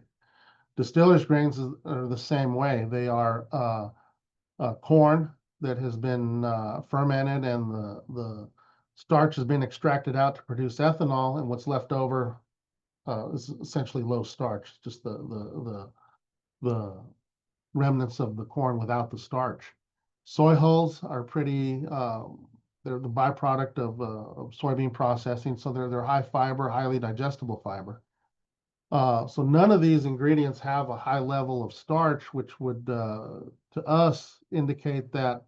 Distillers grains are the same way. They are corn that has been fermented, and the starch has been extracted out to produce ethanol, and what's left over is essentially low starch, just the remnants of the corn without the starch. Soy hulls are pretty, they're the byproduct of soybean processing, so they're high fiber, highly digestible fiber. So none of these ingredients have a high level of starch, which would, to us, indicate that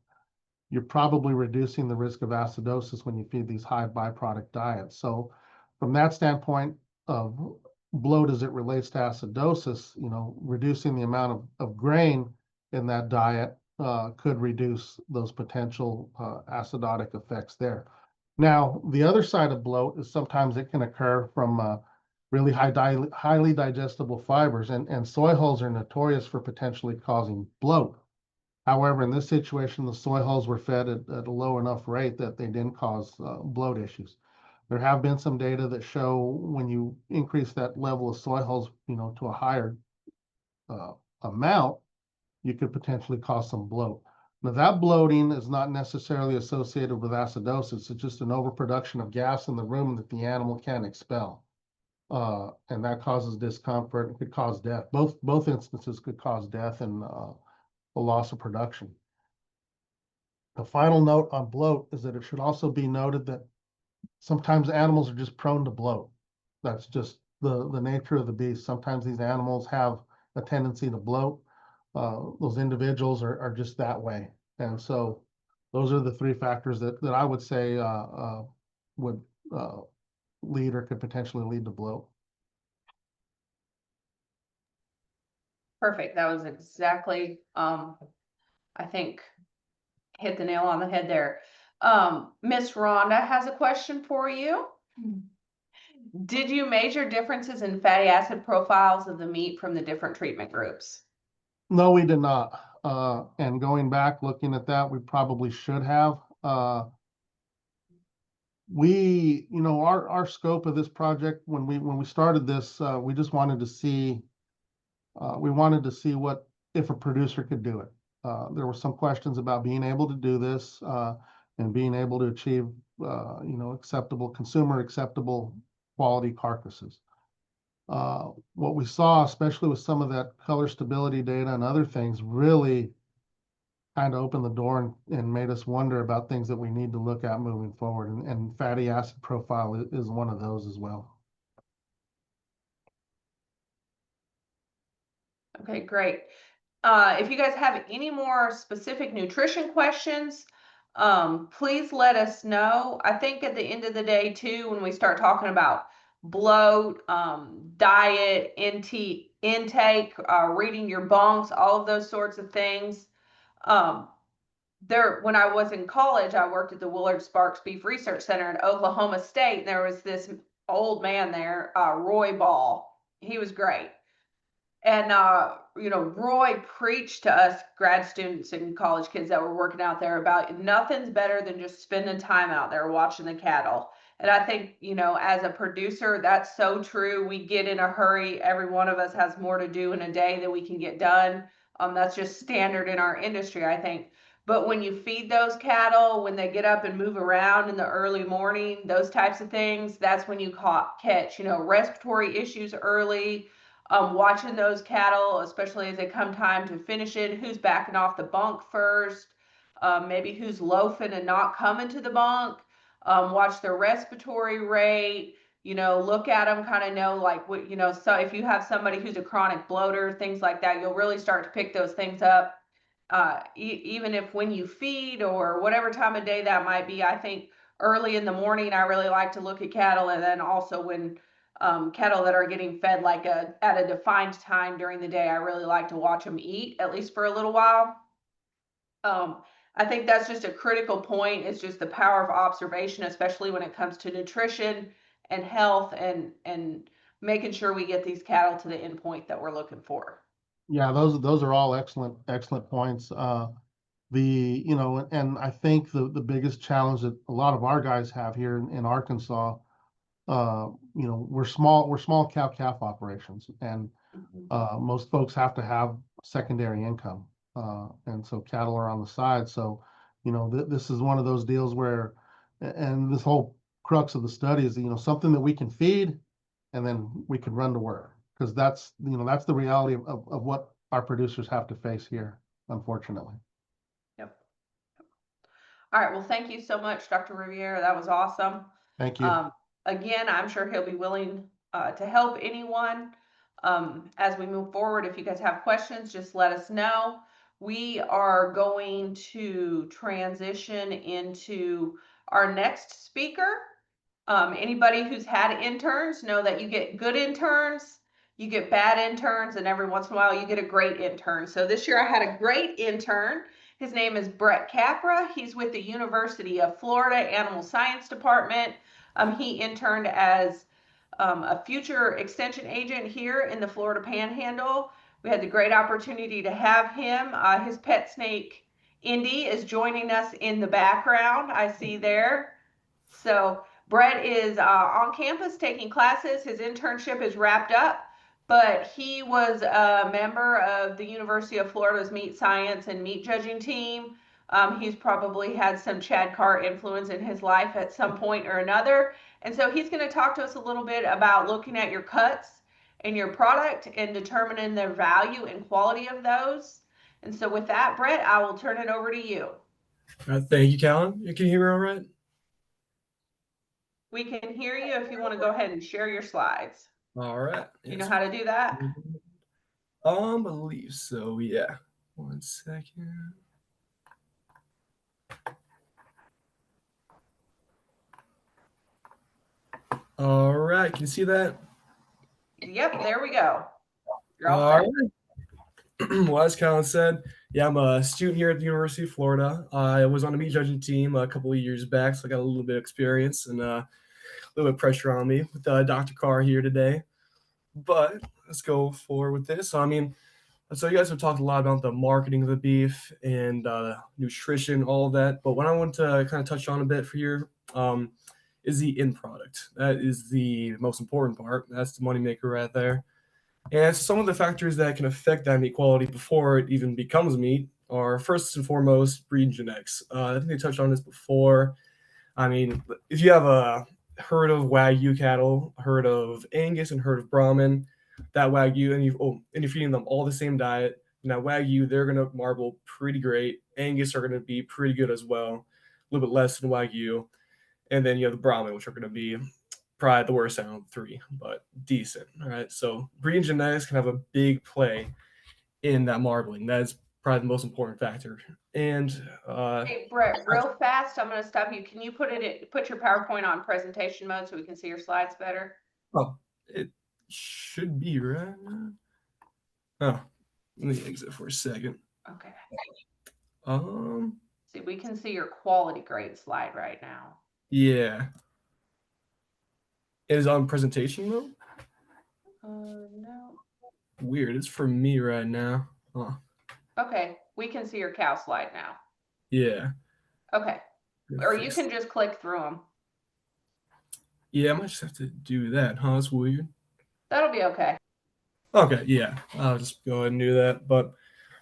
you're probably reducing the risk of acidosis when you feed these high byproduct diets. So from that standpoint of bloat as it relates to acidosis, reducing the amount of grain in that diet could reduce those potential acidotic effects there. Now, the other side of bloat is sometimes it can occur from really highly digestible fibers, and soy hulls are notorious for potentially causing bloat. However, in this situation, the soy hulls were fed at a low enough rate that they didn't cause bloat issues. There have been some data that show when you increase that level of soy hulls, to a higher amount, you could potentially cause some bloat. Now, that bloating is not necessarily associated with acidosis. It's just an overproduction of gas in the rumen that the animal can't expel. And that causes discomfort. It could cause death. Both instances could cause death and a loss of production. The final note on bloat is that it should also be noted that sometimes animals are just prone to bloat. That's just the nature of the beast. Sometimes these animals have a tendency to bloat. Those individuals are just that way. And so those are the three factors that I would say would lead or could potentially lead to bloat. Perfect. That was exactly, I think, hit the nail on the head there. Miss Rhonda has a question for you. Did you measure differences in fatty acid profiles of the meat from the different treatment groups? No, we did not. And going back, looking at that, we probably should have. Our scope of this project, when we started this, we just wanted to see, what if a producer could do it. There were some questions about being able to do this and being able to achieve, consumer acceptable quality carcasses. What we saw, especially with some of that color stability data and other things, really kind of opened the door and made us wonder about things that we need to look at moving forward. And fatty acid profile is one of those as well. Okay, great. If you guys have any more specific nutrition questions, please let us know. I think at the end of the day too, when we start talking about bloat, diet, intake, reading your bunks, all of those sorts of things. When I was in college, I worked at the Willard Sparks Beef Research Center in Oklahoma State, and there was this old man there, Roy Ball. He was great. And, Roy preached to us grad students and college kids that were working out there about nothing's better than just spending time out there watching the cattle. And I think, as a producer, that's so true. We get in a hurry. Every one of us has more to do in a day than we can get done. That's just standard in our industry, I think. But when you feed those cattle, when they get up and move around in the early morning, those types of things, that's when you catch, respiratory issues early. Watching those cattle, especially as they come time to finish it, who's backing off the bunk first, maybe who's loafing and not coming to the bunk. Watch their respiratory rate. Look at them, kind of know like what, so if you have somebody who's a chronic bloater, things like that, you'll really start to pick those things up. Even if when you feed or whatever time of day that might be. I think early in the morning, I really like to look at cattle, and then also when cattle that are getting fed like at a defined time during the day, I really like to watch them eat, at least for a little while. I think that's just a critical point. It's just the power of observation, especially when it comes to nutrition and health and making sure we get these cattle to the end point that we're looking for. Yeah, those are all excellent points. And I think the biggest challenge that a lot of our guys have here in Arkansas, we're small cow-calf operations, and most folks have to have secondary income, and so cattle are on the side. So, this is one of those deals where, and this whole crux of the study is, something that we can feed, and then we can run to work, because that's the reality of what our producers have to face here, unfortunately. Yep. All right. Well, thank you so much, Dr. Rivera. That was awesome. Thank you. Again, I'm sure he'll be willing to help anyone as we move forward. If you guys have questions, just let us know. We are going to transition into our next speaker. Anybody who's had interns know that you get good interns, you get bad interns, and every once in a while you get a great intern. So this year I had a great intern. His name is Brett Capra. He's with the University of Florida Animal Science Department. He interned as a future extension agent here in the Florida Panhandle. We had the great opportunity to have him. His pet snake, Indy, is joining us in the background, I see there. So Brett is on campus taking classes. His internship is wrapped up, but he was a member of the University of Florida's meat science and meat judging team. He's probably had some Chad Carr influence in his life at some point or another. And so he's going to talk to us a little bit about looking at your cuts and your product and determining the value and quality of those. And so with that, Brett, I will turn it over to you. Thank you, Callan. Can you hear me all right? We can hear you if you want to go ahead and share your slides. All right. You know how to do that? I believe so, yeah. 1 second. All right, can you see that? Yep, there we go. You're all right. Well, as Callan said, yeah, I'm a student here at the University of Florida. I was on the meat judging team a couple of years back, so I got a little bit of experience and a little bit of pressure on me with Dr. Carr here today. But let's go forward with this. So you guys have talked a lot about the marketing of the beef and nutrition, all of that. But what I want to kind of touch on a bit for you is the end product. That is the most important part. That's the moneymaker right there. And some of the factors that can affect that meat quality before it even becomes meat are, first and foremost, breed genetics. I think they touched on this before. If you have a herd of Wagyu cattle, a herd of Angus, and a herd of Brahman, that Wagyu, and you're feeding them all the same diet, now Wagyu, they're going to marble pretty great. Angus are going to be pretty good as well, a little bit less than Wagyu. And then you have the Brahman, which are going to be probably the worst out of the three, but decent. All right. So breeding genetics can have a big play in that marbling. That is probably the most important factor. And hey, Brett, real fast, I'm going to stop you. Can you put your PowerPoint on presentation mode so we can see your slides better? Oh, it should be right now. Oh, let me exit for a second. Okay. See, we can see your quality grade slide right now. Yeah. It is on presentation mode? No. Weird. It's for me right now. Huh. Okay. We can see your cow slide now. Yeah. Okay. Or you can just click through them. Yeah, I might just have to do that, huh? That's weird. That'll be okay. Okay, yeah. I'll just go ahead and do that. But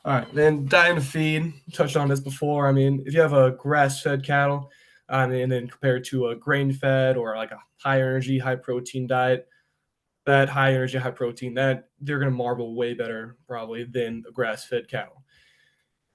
All right, then diet and feed. Touched on this before. I mean, if you have a grass-fed cattle, and then compared to a grain-fed or like a high energy, high protein diet, that high energy, high protein, that they're gonna marble way better probably than a grass-fed cattle.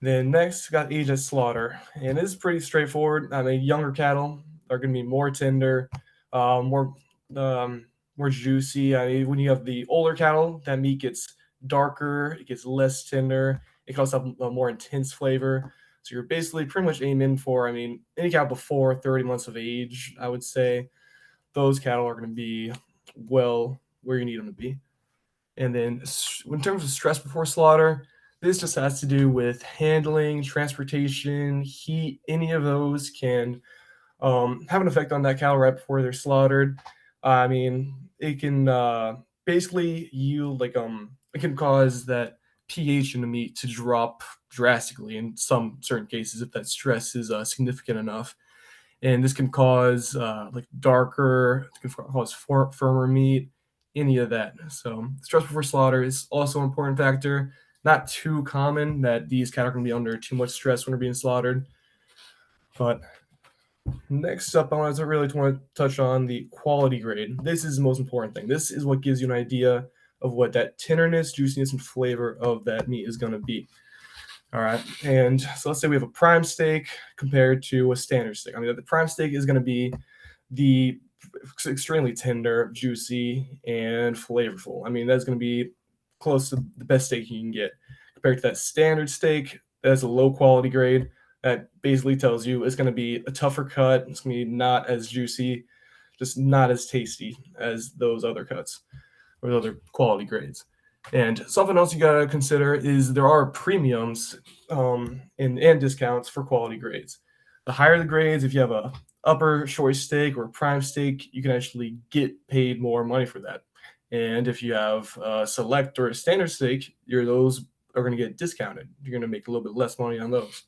Then next, got age at slaughter, and this is pretty straightforward. I mean, younger cattle are gonna be more tender, more more juicy. I mean, when you have the older cattle, that meat gets darker, it gets less tender. It can also have a more intense flavor. So you're basically pretty much aiming for, I mean, any cow before 30 months of age, I would say those cattle are going to be well where you need them to be. And then in terms of stress before slaughter, this just has to do with handling, transportation, heat. Any of those can have an effect on that cattle right before they're slaughtered. I mean, it can basically yield like it can cause that pH in the meat to drop drastically in some certain cases if that stress is significant enough, and this can cause like darker, it can cause firmer meat, any of that. So stress before slaughter is also an important factor. Not too common that these cattle can be under too much stress when they're being slaughtered, but next up, I want to touch on the quality grade. This is the most important thing. This is what gives you an idea of what that tenderness, juiciness, and flavor of that meat is going to be. All right, and so let's say we have a prime steak compared to a standard steak. I mean, the prime steak is going to be the extremely tender, juicy, and flavorful. I mean, that's going to be close to the best steak you can get. Compared to that standard steak, that's a low quality grade. That basically tells you it's going to be a tougher cut. It's going to be not as juicy, just not as tasty as those other cuts or the other quality grades. And something else you got to consider is there are premiums and discounts for quality grades. The higher the grades, if you have a upper choice steak or prime steak, you can actually get paid more money for that. And if you have a select or a standard steak, those are going to get discounted. You're going to make a little bit less money on those.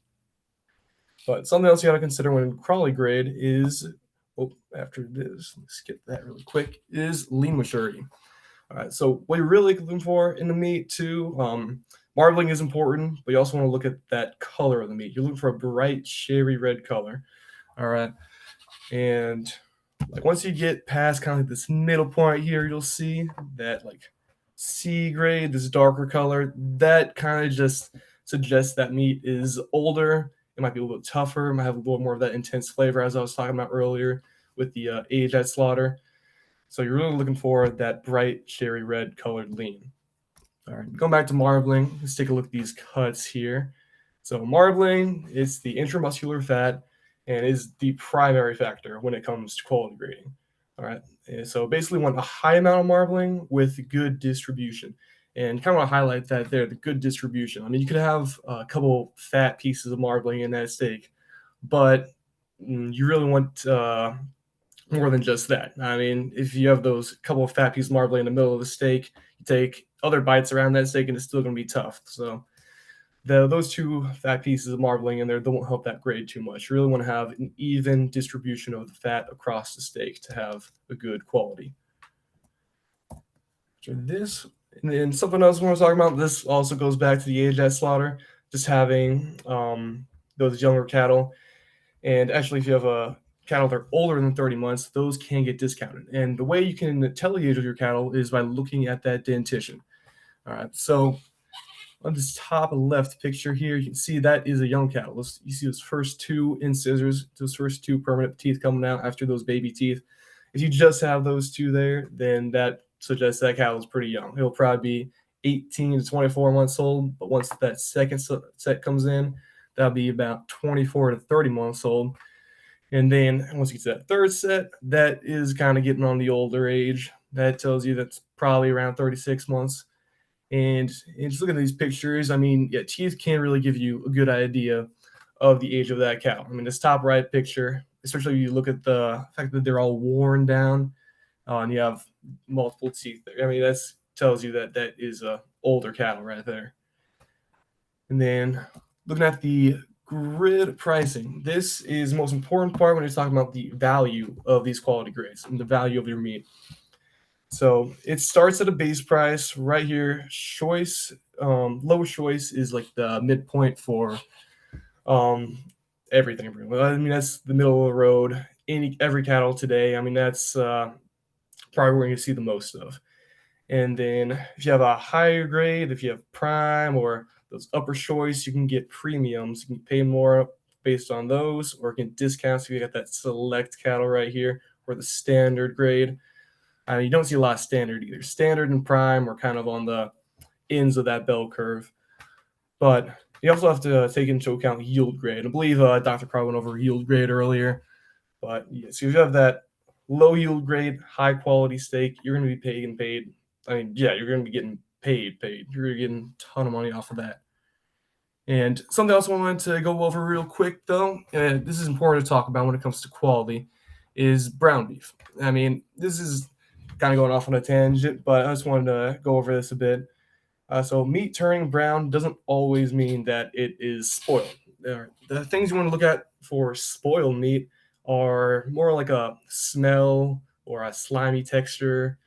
But something else you got to consider when quality grade is, after this, let's skip that really quick, is lean maturity. All right, so what you're really looking for in the meat too, marbling is important, but you also want to look at that color of the meat. You're looking for a bright cherry red color. All right, and like once you get past kind of like this middle point here, you'll see that like C grade, this darker color, that kind of just suggests that meat is older. It might be a little bit tougher. It might have a little more of that intense flavor, as I was talking about earlier with the age at slaughter. So you're really looking for that bright cherry red colored lean. All right, going back to marbling, let's take a look at these cuts here. So marbling is the intramuscular fat and is the primary factor when it comes to quality grading. All right, and so basically want a high amount of marbling with good distribution. And kind of want to highlight that there, the good distribution. I mean, you could have a couple fat pieces of marbling in that steak, but you really want more than just that. I mean, if you have those couple of fat pieces of marbling in the middle of the steak, you take other bites around that steak and it's still going to be tough. So those two fat pieces of marbling in there don't help that grade too much. You really want to have an even distribution of the fat across the steak to have a good quality. So this, and then something else we want to talk about, this also goes back to the age at slaughter, just having those younger cattle. And actually, if you have a cattle that are older than 30 months, those can get discounted. And the way you can tell the age of your cattle is by looking at that dentition. All right, so on this top left picture here, you can see that is a young cattle. You see those first two incisors, those first two permanent teeth coming out after those baby teeth. If you just have those two there, then that suggests that cattle is pretty young. It'll probably be 18 to 24 months old, but once that second set comes in, that'll be about 24 to 30 months old. And then once you get to that third set, that is kind of getting on the older age. That tells you that's probably around 36 months. And just looking at these pictures, I mean, yeah, teeth can really give you a good idea of the age of that cow. I mean, this top right picture, especially if you look at the fact that they're all worn down and you have multiple teeth there. I mean, that tells you that that is a older cattle right there. And then looking at the grid pricing, this is the most important part when you're talking about the value of these quality grades and the value of your meat. So it starts at a base price right here, choice low choice is like the midpoint for everything. I mean, that's the middle of the road. Every cattle today. I mean, that's probably where you see the most of. And then if you have a higher grade, if you have prime or those upper choice, you can get premiums. You can pay more based on those, or get discounts if you got that select cattle right here, or the standard grade. I mean, you don't see a lot of standard either. Standard and prime are kind of on the ends of that bell curve. But you also have to take into account yield grade. I believe Dr. Crow went over yield grade earlier. But yeah, so if you have that low yield grade, high quality steak, you're going to be paid. I mean, yeah, you're going to be getting paid. You're getting a ton of money off of that. And something else I wanted to go over real quick, though, and this is important to talk about when it comes to quality, is brown beef. I mean, this is kind of going off on a tangent, but I just wanted to go over this a bit. So meat turning brown doesn't always mean that it is spoiled. The things you want to look at for spoiled meat are more like a smell or a slimy texture.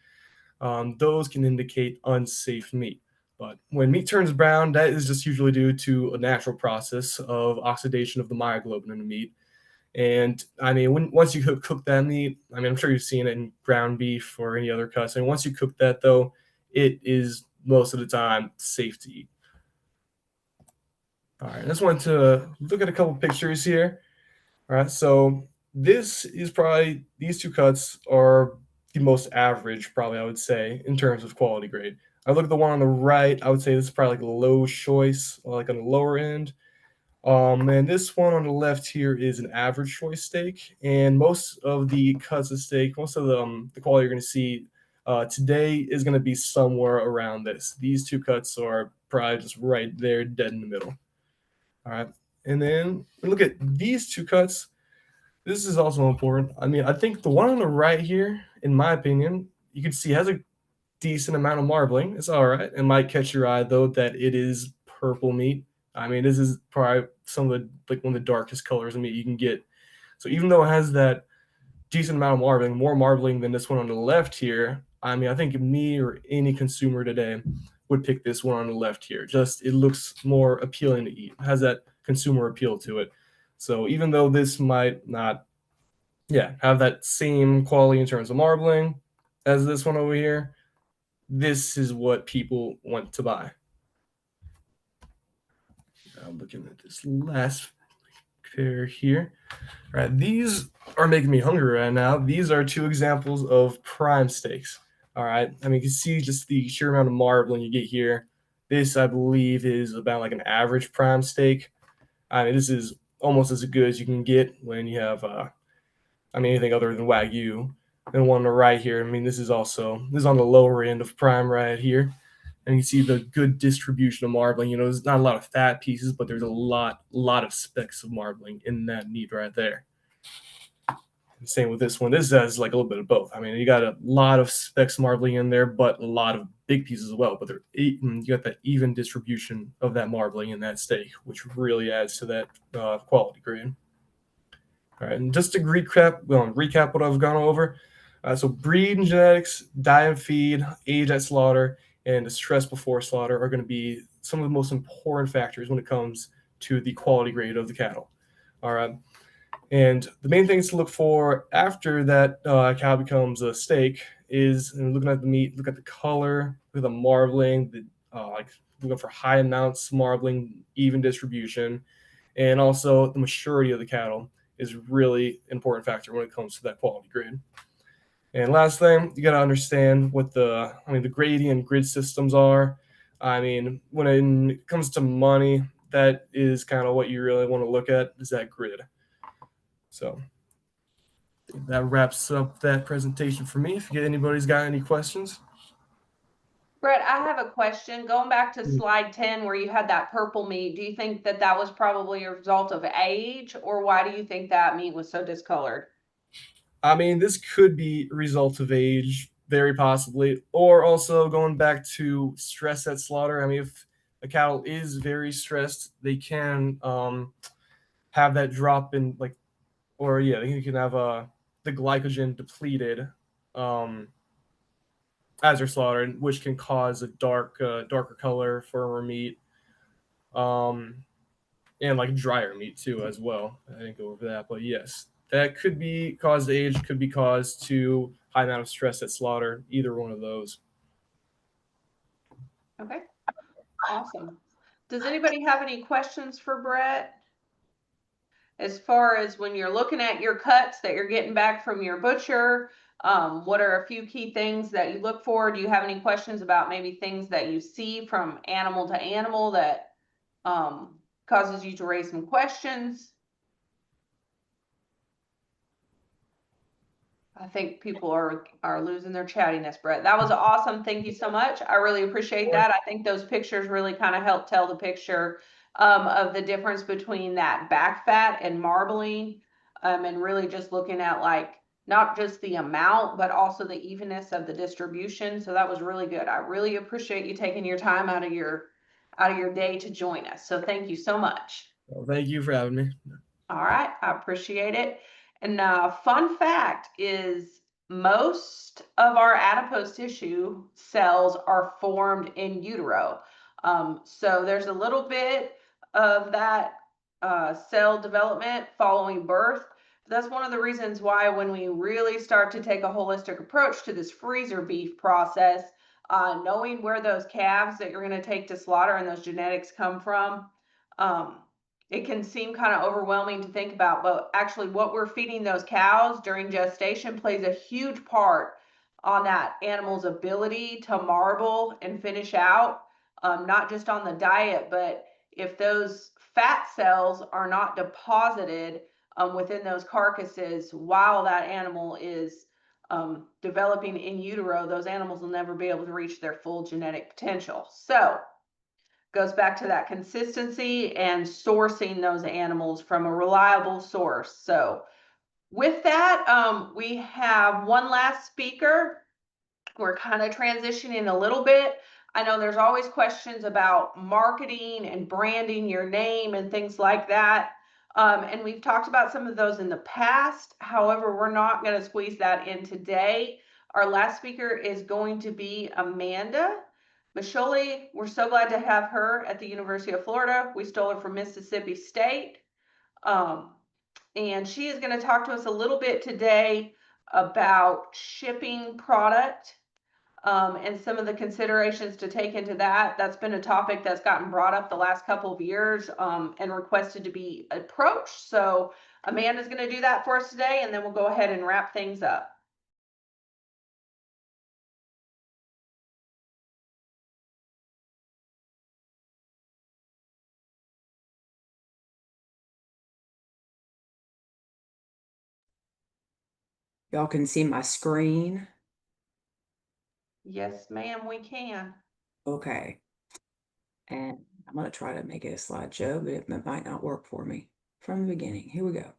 Those can indicate unsafe meat. But when meat turns brown, that is just usually due to a natural process of oxidation of the myoglobin in the meat. And I mean, once you cook that meat, I mean, I'm sure you've seen it in ground beef or any other cuts. And once you cook that, though, it is most of the time safe to eat. All right, I just wanted to look at a couple pictures here. All right, so this is probably, these two cuts are the most average, probably, I would say, in terms of quality grade. I look at the one on the right, I would say this is probably like a low choice, like on the lower end. And this one on the left here is an average choice steak, and most of the cuts of steak, most of the quality you're going to see today is going to be somewhere around this. These two cuts are probably just right there, dead in the middle. All right, and then look at these two cuts. This is also important. I mean, I think the one on the right here, in my opinion, you can see has a decent amount of marbling. It's all right. It might catch your eye though that it is purple meat. I mean, this is probably some of the like one of the darkest colors of meat you can get. So even though it has that decent amount of marbling, more marbling than this one on the left here, I mean, I think me or any consumer today would pick this one on the left here. Just it looks more appealing to eat. It has that consumer appeal to it. So even though this might not, have that same quality in terms of marbling as this one over here, this is what people want to buy. I'm looking at this last pair here. All right, these are making me hungry right now. These are two examples of prime steaks. All right, I mean, you can see just the sheer amount of marbling you get here. This, I believe, is about like an average prime steak. I mean, this is almost as good as you can get when you have, anything other than Wagyu. And one on the right here, I mean, this is on the lower end of prime right here. And you see the good distribution of marbling. You know, there's not a lot of fat pieces, but there's a lot of specks of marbling in that meat right there. And same with this one. This has like a little bit of both. I mean, you got a lot of specks marbling in there, but a lot of big pieces as well. But you got that even distribution of that marbling in that steak, which really adds to that quality grade. All right, and just to recap what I've gone over. So breed and genetics, diet and feed, age at slaughter, and the stress before slaughter are going to be some of the most important factors when it comes to the quality grade of the cattle. All right. And the main things to look for after that cow becomes a steak is looking at the meat, look at the color, look at the marbling, like looking for high amounts of marbling, even distribution, and also the maturity of the cattle is really important factor when it comes to that quality grade. And last thing, you got to understand what the grading and grid systems are. I mean, when it comes to money, that is kind of what you really want to look at is that grid. So that wraps up that presentation for me. If anybody's got any questions. Brett, I have a question. Going back to slide 10 where you had that purple meat, do you think that that was probably a result of age, or why do you think that meat was so discolored? I mean, this could be a result of age, very possibly, or also going back to stress at slaughter. I mean, if a cattle is very stressed, they can have that drop in you can have the glycogen depleted as they're slaughtered, which can cause a darker color, firmer meat, and like drier meat too as well. I didn't go over that, but yes, that could be caused to age, could be caused to high amount of stress at slaughter, either one of those. Okay, awesome. Does anybody have any questions for Brett? As far as when you're looking at your cuts that you're getting back from your butcher, what are a few key things that you look for? Do you have any questions about maybe things that you see from animal to animal that causes you to raise some questions? I think people are losing their chattiness, Brett. That was awesome. Thank you so much. I really appreciate that. I think those pictures really kind of help tell the picture of the difference between that back fat and marbling, and really just looking at like not just the amount, but also the evenness of the distribution. So that was really good. I really appreciate you taking your time out of your day to join us. So thank you so much. Well, thank you for having me. All right, I appreciate it. And fun fact is most of our adipose tissue cells are formed in utero. So there's a little bit of that cell development following birth. That's one of the reasons why when we really start to take a holistic approach to this freezer beef process, knowing where those calves that you're going to take to slaughter and those genetics come from, it can seem kind of overwhelming to think about, but actually what we're feeding those cows during gestation plays a huge part on that animal's ability to marble and finish out, not just on the diet, but if those fat cells are not deposited within those carcasses while that animal is developing in utero, those animals will never be able to reach their full genetic potential. So goes back to that consistency and sourcing those animals from a reliable source. So with that, we have one last speaker. We're kind of transitioning a little bit. I know there's always questions about marketing and branding your name and things like that. And we've talked about some of those in the past. However, we're not going to squeeze that in today. Our last speaker is going to be Amanda Masholie. We're so glad to have her at the University of Florida. We stole her from Mississippi State. And she is going to talk to us a little bit today about shipping product and some of the considerations to take into that. That's been a topic that's gotten brought up the last couple of years and requested to be approached. So Amanda's going to do that for us today, and then we'll go ahead and wrap things up. Y'all can see my screen. Yes, ma'am, we can. Okay. And I'm going to try to make it a slideshow, but it might not work for me from the beginning. Here we go.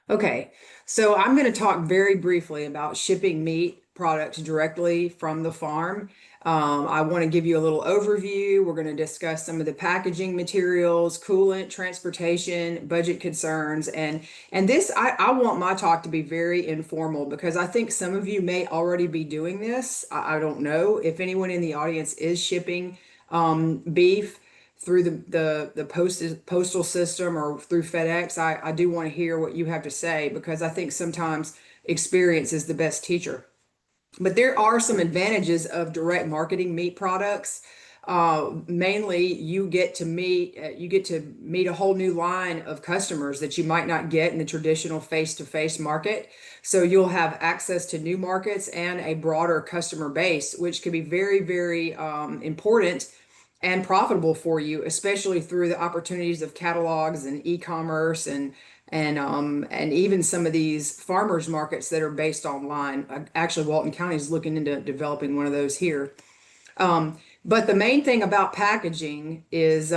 Okay, so I'm going to talk very briefly about shipping meat products directly from the farm. I want to give you a little overview. We're going to discuss some of the packaging materials, coolant, transportation, budget concerns, and this I want my talk to be very informal because I think some of you may already be doing this. I don't know if anyone in the audience is shipping beef through the postal system or through FedEx. I do want to hear what you have to say because I think sometimes experience is the best teacher. But there are some advantages of direct marketing meat products. Mainly, you get to meet a whole new line of customers that you might not get in the traditional face-to-face market. So you'll have access to new markets and a broader customer base, which can be very, very important and profitable for you, especially through the opportunities of catalogs and e-commerce and even some of these farmers markets that are based online. Actually, Walton County is looking into developing one of those here. But the main thing about packaging is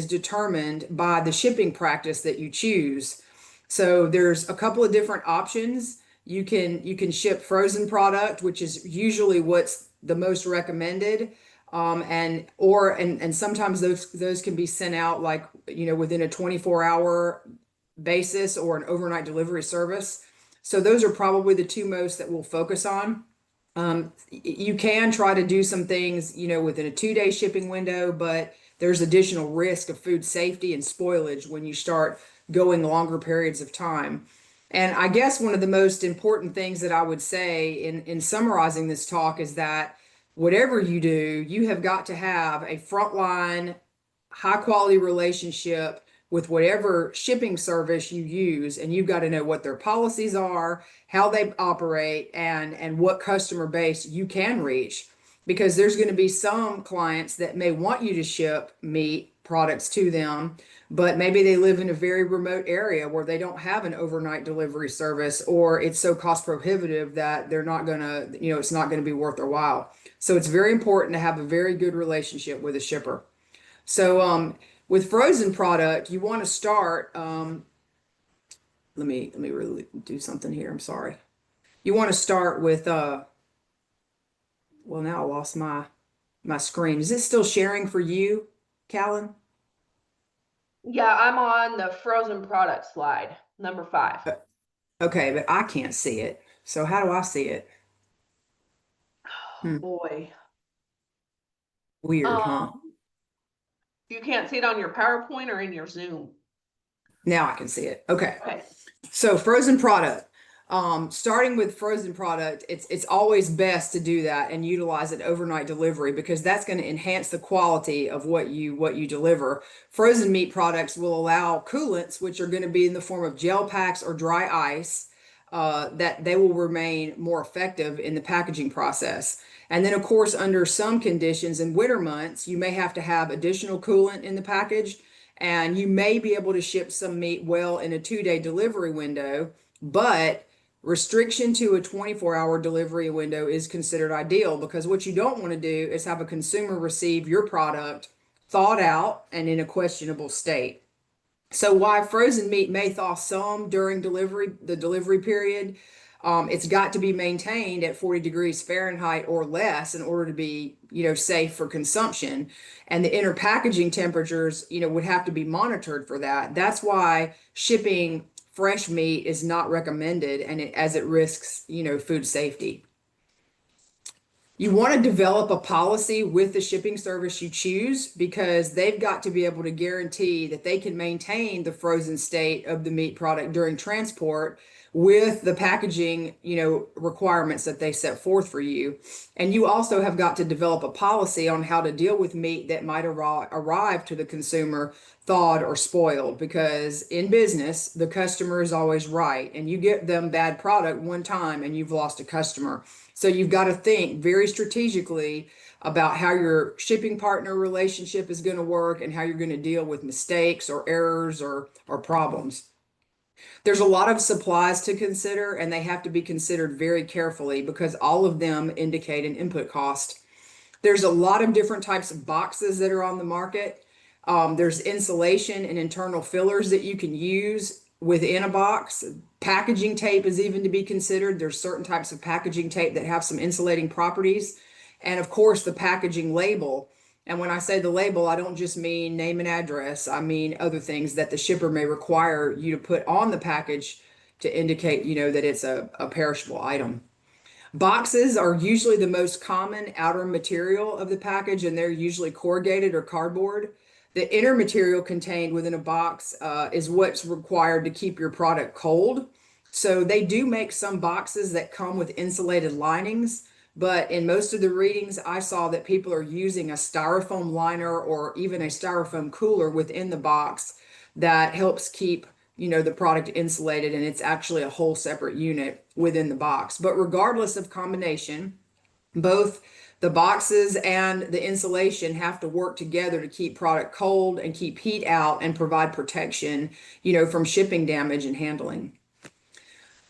determined by the shipping practice that you choose. So there's a couple of different options. You can ship frozen product, which is usually what's the most recommended. And sometimes those can be sent out like, within a 24-hour basis or an overnight delivery service. So those are probably the two most that we'll focus on. You can try to do some things, within a 2-day shipping window, but there's additional risk of food safety and spoilage when you start going longer periods of time. And I guess one of the most important things that I would say in summarizing this talk is that whatever you do, you have got to have a frontline, high quality relationship with whatever shipping service you use, and you've got to know what their policies are, how they operate, and what customer base you can reach, because there's going to be some clients that may want you to ship meat products to them, but maybe they live in a very remote area where they don't have an overnight delivery service, or it's so cost prohibitive that they're not going to, it's not going to be worth their while. So it's very important to have a very good relationship with a shipper. So with frozen product, you want to start. Let me really do something here. I'm sorry. You want to start with. Well, now I lost my screen. Is it still sharing for you, Callan? Yeah, I'm on the frozen product slide, number 5. Okay, but I can't see it. So how do I see it? Oh boy. Weird, huh? You can't see it on your PowerPoint or in your Zoom. Now I can see it. Okay. Okay. So frozen product. Starting with frozen product, it's always best to do that and utilize an overnight delivery, because that's going to enhance the quality of what you deliver. Frozen meat products will allow coolants, which are going to be in the form of gel packs or dry ice, that they will remain more effective in the packaging process. And then, of course, under some conditions in winter months, you may have to have additional coolant in the package, and you may be able to ship some meat well in a 2-day delivery window, but restriction to a 24-hour delivery window is considered ideal, because what you don't want to do is have a consumer receive your product thawed out and in a questionable state. So while frozen meat may thaw some during the delivery period, it's got to be maintained at 40 degrees Fahrenheit or less in order to be, safe for consumption. And the inner packaging temperatures, would have to be monitored for that. That's why shipping fresh meat is not recommended, and as it risks, food safety. You want to develop a policy with the shipping service you choose, because they've got to be able to guarantee that they can maintain the frozen state of the meat product during transport with the packaging, requirements that they set forth for you. And you also have got to develop a policy on how to deal with meat that might arrive to the consumer thawed or spoiled, because in business, the customer is always right, and you get them bad product one time and you've lost a customer. So you've got to think very strategically about how your shipping partner relationship is going to work and how you're going to deal with mistakes or errors or problems. There's a lot of supplies to consider, and they have to be considered very carefully, because all of them indicate an input cost. There's a lot of different types of boxes that are on the market. There's insulation and internal fillers that you can use within a box. Packaging tape is even to be considered. There's certain types of packaging tape that have some insulating properties. And of course, the packaging label. And when I say the label, I don't just mean name and address. I mean other things that the shipper may require you to put on the package to indicate, that it's a perishable item. Boxes are usually the most common outer material of the package, and they're usually corrugated or cardboard. The inner material contained within a box is what's required to keep your product cold. So they do make some boxes that come with insulated linings, but in most of the readings, I saw that people are using a styrofoam liner or even a styrofoam cooler within the box that helps keep, the product insulated, and it's actually a whole separate unit within the box. But regardless of combination, both the boxes and the insulation have to work together to keep product cold and keep heat out and provide protection, from shipping damage and handling.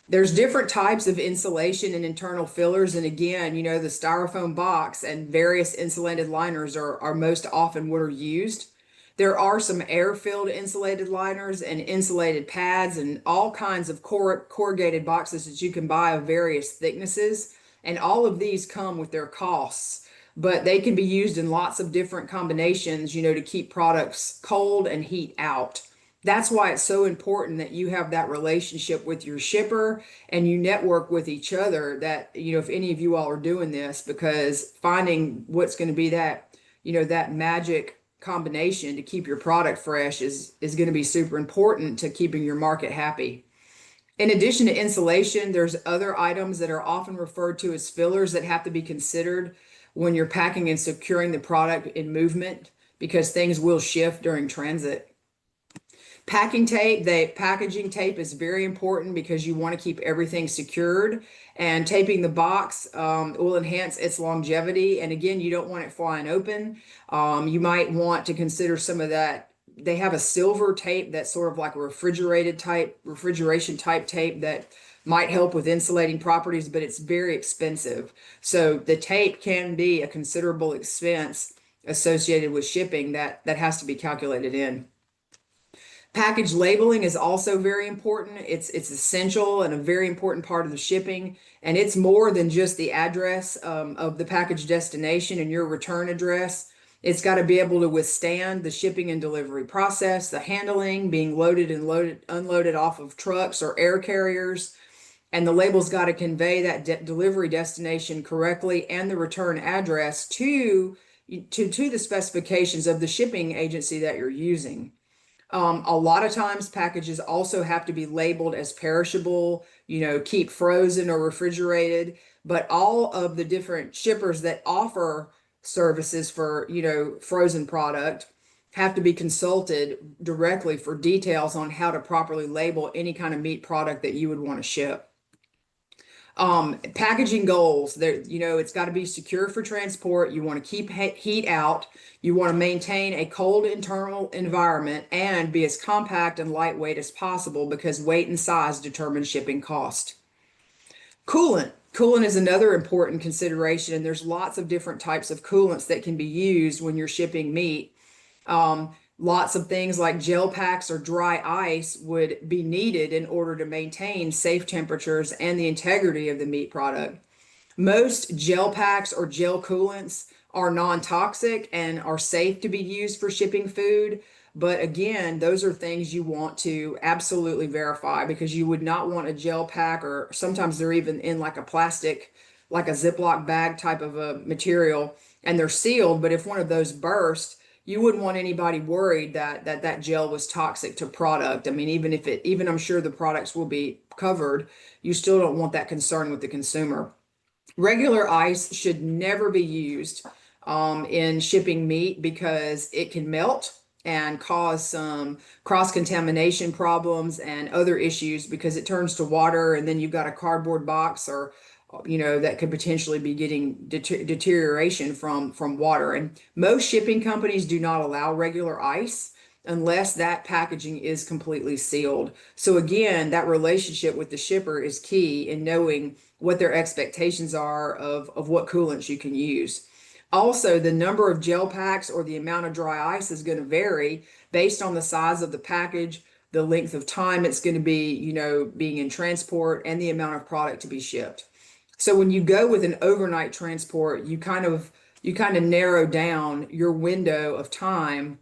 There's different types of insulation and internal fillers. And again, the styrofoam box and various insulated liners are most often what are used. There are some air-filled insulated liners and insulated pads and all kinds of corrugated boxes that you can buy of various thicknesses. And all of these come with their costs, but they can be used in lots of different combinations, to keep products cold and heat out. That's why it's so important that you have that relationship with your shipper and you network with each other. That, if any of you all are doing this, because finding what's going to be that, that magic combination to keep your product fresh is going to be super important to keeping your market happy. In addition to insulation, there's other items that are often referred to as fillers that have to be considered when you're packing and securing the product in movement, because things will shift during transit. Packaging tape is very important because you want to keep everything secured, and taping the box will enhance its longevity. And again, you don't want it flying open. You might want to consider some of that. They have a silver tape that's sort of like a refrigeration type tape that might help with insulating properties, but it's very expensive. So the tape can be a considerable expense associated with shipping that has to be calculated in. Package labeling is also very important. It's essential and a very important part of the shipping. And it's more than just the address of the package destination and your return address. It's got to be able to withstand the shipping and delivery process, the handling, being loaded and unloaded off of trucks or air carriers. And the label's got to convey that delivery destination correctly and the return address to the specifications of the shipping agency that you're using. A lot of times packages also have to be labeled as perishable, keep frozen or refrigerated, but all of the different shippers that offer services for, frozen product have to be consulted directly for details on how to properly label any kind of meat product that you would want to ship. Packaging goals there, it's got to be secure for transport. You want to keep heat out. You want to maintain a cold internal environment and be as compact and lightweight as possible, because weight and size determine shipping cost. Coolant is another important consideration, and there's lots of different types of coolants that can be used when you're shipping meat. Lots of things like gel packs or dry ice would be needed in order to maintain safe temperatures and the integrity of the meat product. Most gel packs or gel coolants are non-toxic and are safe to be used for shipping food. But again, those are things you want to absolutely verify, because you would not want a gel pack, or sometimes they're even in like a plastic, like a Ziploc bag type of a material, and they're sealed. But if one of those burst, you wouldn't want anybody worried that gel was toxic to product. I mean, even I'm sure the products will be covered, you still don't want that concern with the consumer. Regular ice should never be used in shipping meat, because it can melt and cause some cross-contamination problems and other issues, because it turns to water, and then you've got a cardboard box, or that could potentially be getting deterioration from water. And most shipping companies do not allow regular ice unless that packaging is completely sealed. So again, that relationship with the shipper is key in knowing what their expectations are of what coolants you can use. Also, the number of gel packs or the amount of dry ice is going to vary based on the size of the package, the length of time it's going to be, being in transport, and the amount of product to be shipped. So when you go with an overnight transport, you kind of narrow down your window of time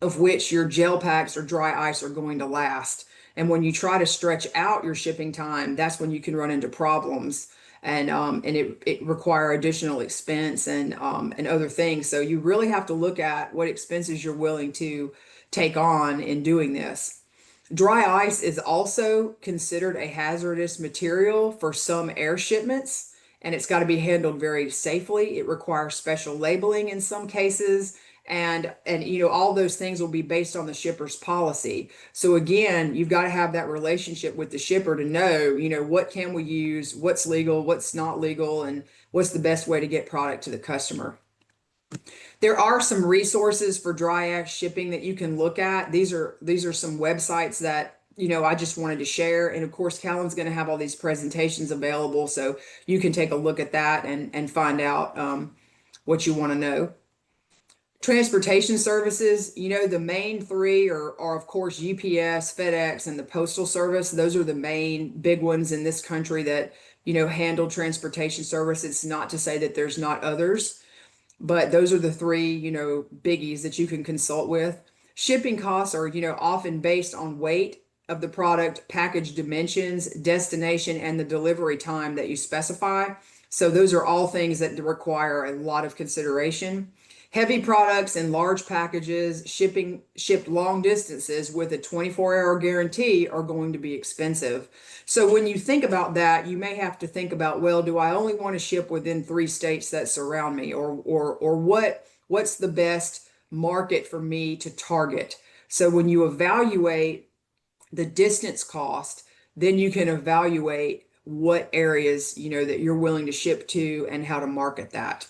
of which your gel packs or dry ice are going to last. And when you try to stretch out your shipping time, that's when you can run into problems, and it require additional expense and other things. So you really have to look at what expenses you're willing to take on in doing this. Dry ice is also considered a hazardous material for some air shipments, and it's got to be handled very safely. It requires special labeling in some cases, and all those things will be based on the shipper's policy. So again, you've got to have that relationship with the shipper to know, what can we use, what's legal, what's not legal, and what's the best way to get product to the customer. There are some resources for dry ice shipping that you can look at. These are some websites that, I just wanted to share. And of course, Callan's going to have all these presentations available, so you can take a look at that and find out what you want to know. Transportation services, the main three are of course UPS, FedEx, and the Postal Service. Those are the main big ones in this country that, handle transportation service. It's not to say that there's not others, but those are the three, biggies that you can consult with. Shipping costs are, often based on weight of the product, package dimensions, destination, and the delivery time that you specify. So those are all things that require a lot of consideration. Heavy products and large packages shipped long distances with a 24-hour guarantee are going to be expensive. So when you think about that, you may have to think about, well, do I only want to ship within 3 states that surround me, or what's the best market for me to target? So when you evaluate the distance cost, then you can evaluate what areas, that you're willing to ship to and how to market that.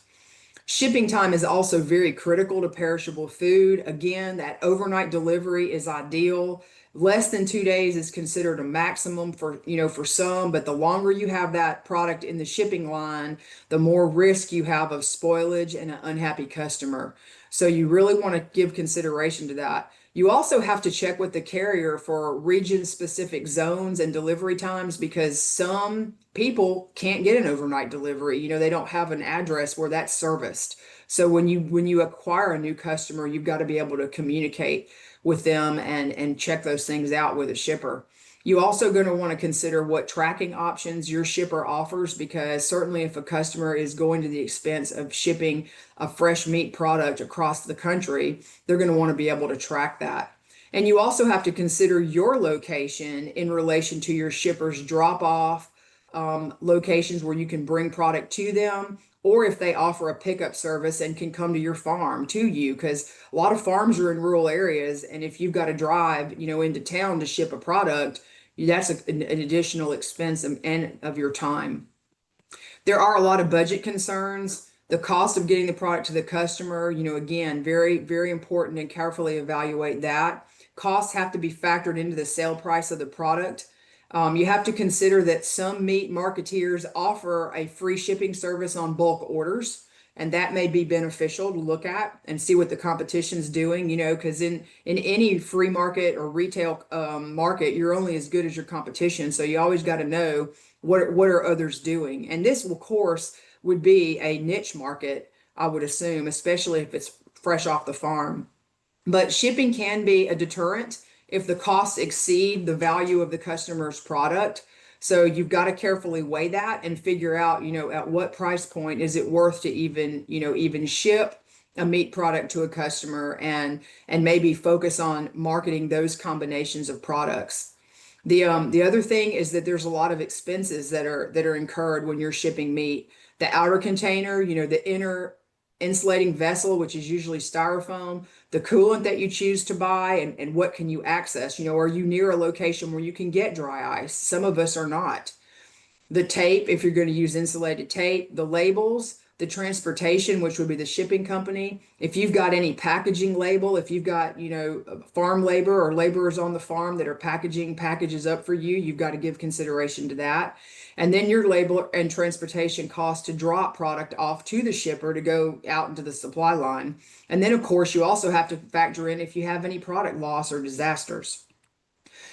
Shipping time is also very critical to perishable food. Again, that overnight delivery is ideal. Less than 2 days is considered a maximum for some, but the longer you have that product in the shipping line, the more risk you have of spoilage and an unhappy customer. So you really want to give consideration to that. You also have to check with the carrier for region-specific zones and delivery times, because some people can't get an overnight delivery. They don't have an address where that's serviced. So when you acquire a new customer, you've got to be able to communicate with them and check those things out with a shipper. You're also going to want to consider what tracking options your shipper offers, because certainly if a customer is going to the expense of shipping a fresh meat product across the country, they're going to want to be able to track that. And you also have to consider your location in relation to your shipper's drop-off locations where you can bring product to them, or if they offer a pickup service and can come to your farm to you, because a lot of farms are in rural areas, and if you've got to drive, into town to ship a product, that's an additional expense and of your time. There are a lot of budget concerns. The cost of getting the product to the customer, again, very, very important, and carefully evaluate that. Costs have to be factored into the sale price of the product. You have to consider that some meat marketeers offer a free shipping service on bulk orders, and that may be beneficial to look at and see what the competition's doing, because in any free market or retail market, you're only as good as your competition. So you always got to know what are others doing. And this, of course, would be a niche market, I would assume, especially if it's fresh off the farm. But shipping can be a deterrent if the costs exceed the value of the customer's product. So you've got to carefully weigh that and figure out, at what price point is it worth to even ship a meat product to a customer, and maybe focus on marketing those combinations of products. The other thing is that there's a lot of expenses that are incurred when you're shipping meat. The outer container, the inner insulating vessel, which is usually styrofoam, the coolant that you choose to buy, and what can you access? Are you near a location where you can get dry ice? Some of us are not. The tape, if you're going to use insulated tape, the labels, the transportation, which would be the shipping company. If you've got any packaging label, if you've got, farm labor or laborers on the farm that are packaging packages up for you, you've got to give consideration to that. And then your labor and transportation costs to drop product off to the shipper to go out into the supply line. And then, of course, you also have to factor in if you have any product loss or disasters.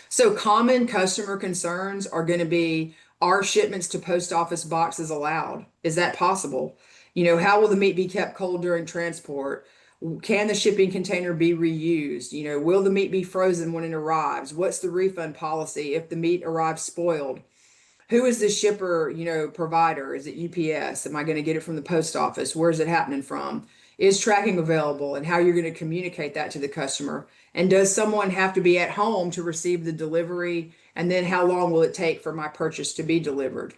So common customer concerns are going to be, are shipments to post office boxes allowed? Is that possible? How will the meat be kept cold during transport? Can the shipping container be reused? Will the meat be frozen when it arrives? What's the refund policy if the meat arrives spoiled? Who is the shipper, provider? Is it UPS? Am I going to get it from the post office? Where's it happening from? Is tracking available, and how you're going to communicate that to the customer? And does someone have to be at home to receive the delivery? And then how long will it take for my purchase to be delivered?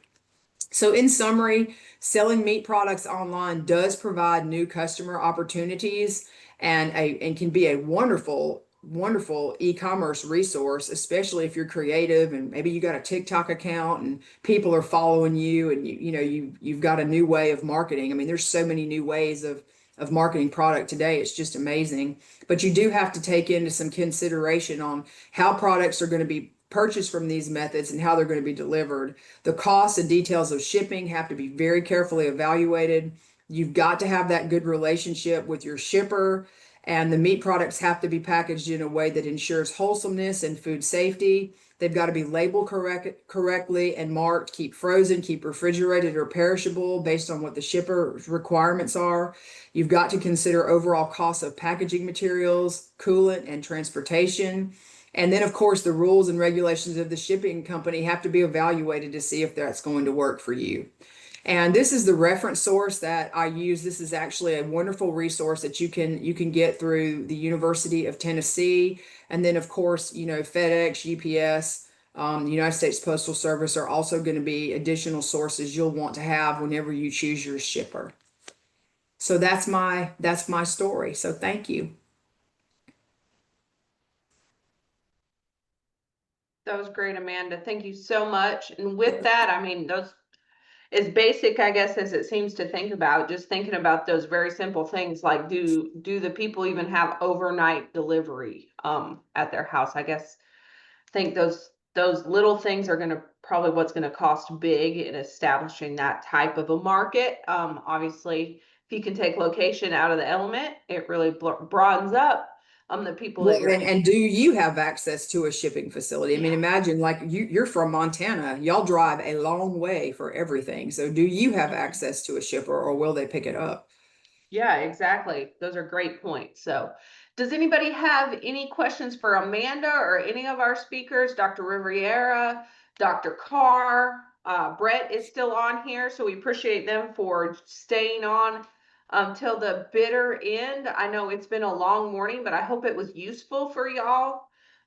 So in summary, selling meat products online does provide new customer opportunities, and can be a wonderful e-commerce resource, especially if you're creative and maybe you got a TikTok account and people are following you, and you've got a new way of marketing. I mean, there's so many new ways of marketing product today. It's just amazing. But you do have to take into some consideration on how products are going to be purchased from these methods and how they're going to be delivered. The costs and details of shipping have to be very carefully evaluated. You've got to have that good relationship with your shipper, and the meat products have to be packaged in a way that ensures wholesomeness and food safety. They've got to be labeled correctly and marked, keep frozen, keep refrigerated or perishable based on what the shipper's requirements are. You've got to consider overall costs of packaging materials, coolant, and transportation. And then, of course, the rules and regulations of the shipping company have to be evaluated to see if that's going to work for you. And this is the reference source that I use. This is actually a wonderful resource that you can get through the University of Tennessee. And then, of course, FedEx, UPS, the United States Postal Service are also going to be additional sources you'll want to have whenever you choose your shipper. So that's my story. So thank you. That was great, Amanda. Thank you so much. And with that, I mean, those as basic, I guess, as it seems to think about, just thinking about those very simple things like do the people even have overnight delivery at their house? I guess think those little things are going to probably what's going to cost big in establishing that type of a market. Obviously, if you can take location out of the element, it really broadens up the people that you're and do you have access to a shipping facility? I mean, imagine like you're from Montana, y'all drive a long way for everything. So do you have access to a shipper, or will they pick it up? Yeah, exactly. Those are great points. So does anybody have any questions for Amanda or any of our speakers, Dr. Rivera, Dr. Carr? Brett is still on here, so we appreciate them for staying on till the bitter end. I know it's been a long morning, but I hope it was useful for y'all.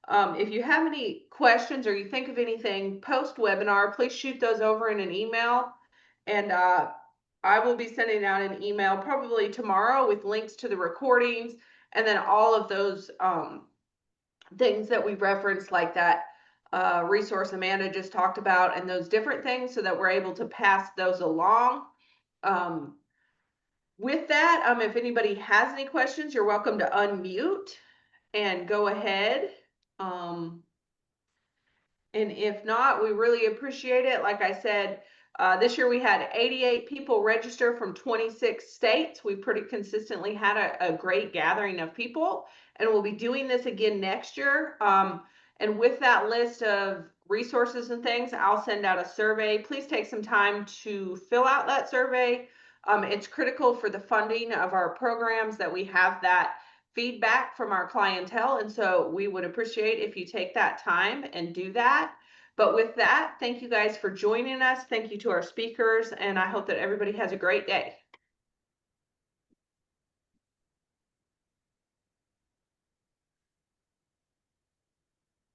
If you have any questions or you think of anything post-webinar, please shoot those over in an email. And I will be sending out an email probably tomorrow with links to the recordings and then all of those things that we referenced, like that resource Amanda just talked about, and those different things, so that we're able to pass those along. With that, if anybody has any questions, you're welcome to unmute and go ahead. And if not, we really appreciate it. Like I said, this year we had 88 people register from 26 states. We pretty consistently had a great gathering of people, and we'll be doing this again next year. And with that list of resources and things, I'll send out a survey. Please take some time to fill out that survey. It's critical for the funding of our programs that we have that feedback from our clientele. And so we would appreciate if you take that time and do that. But with that, thank you guys for joining us. Thank you to our speakers, and I hope that everybody has a great day.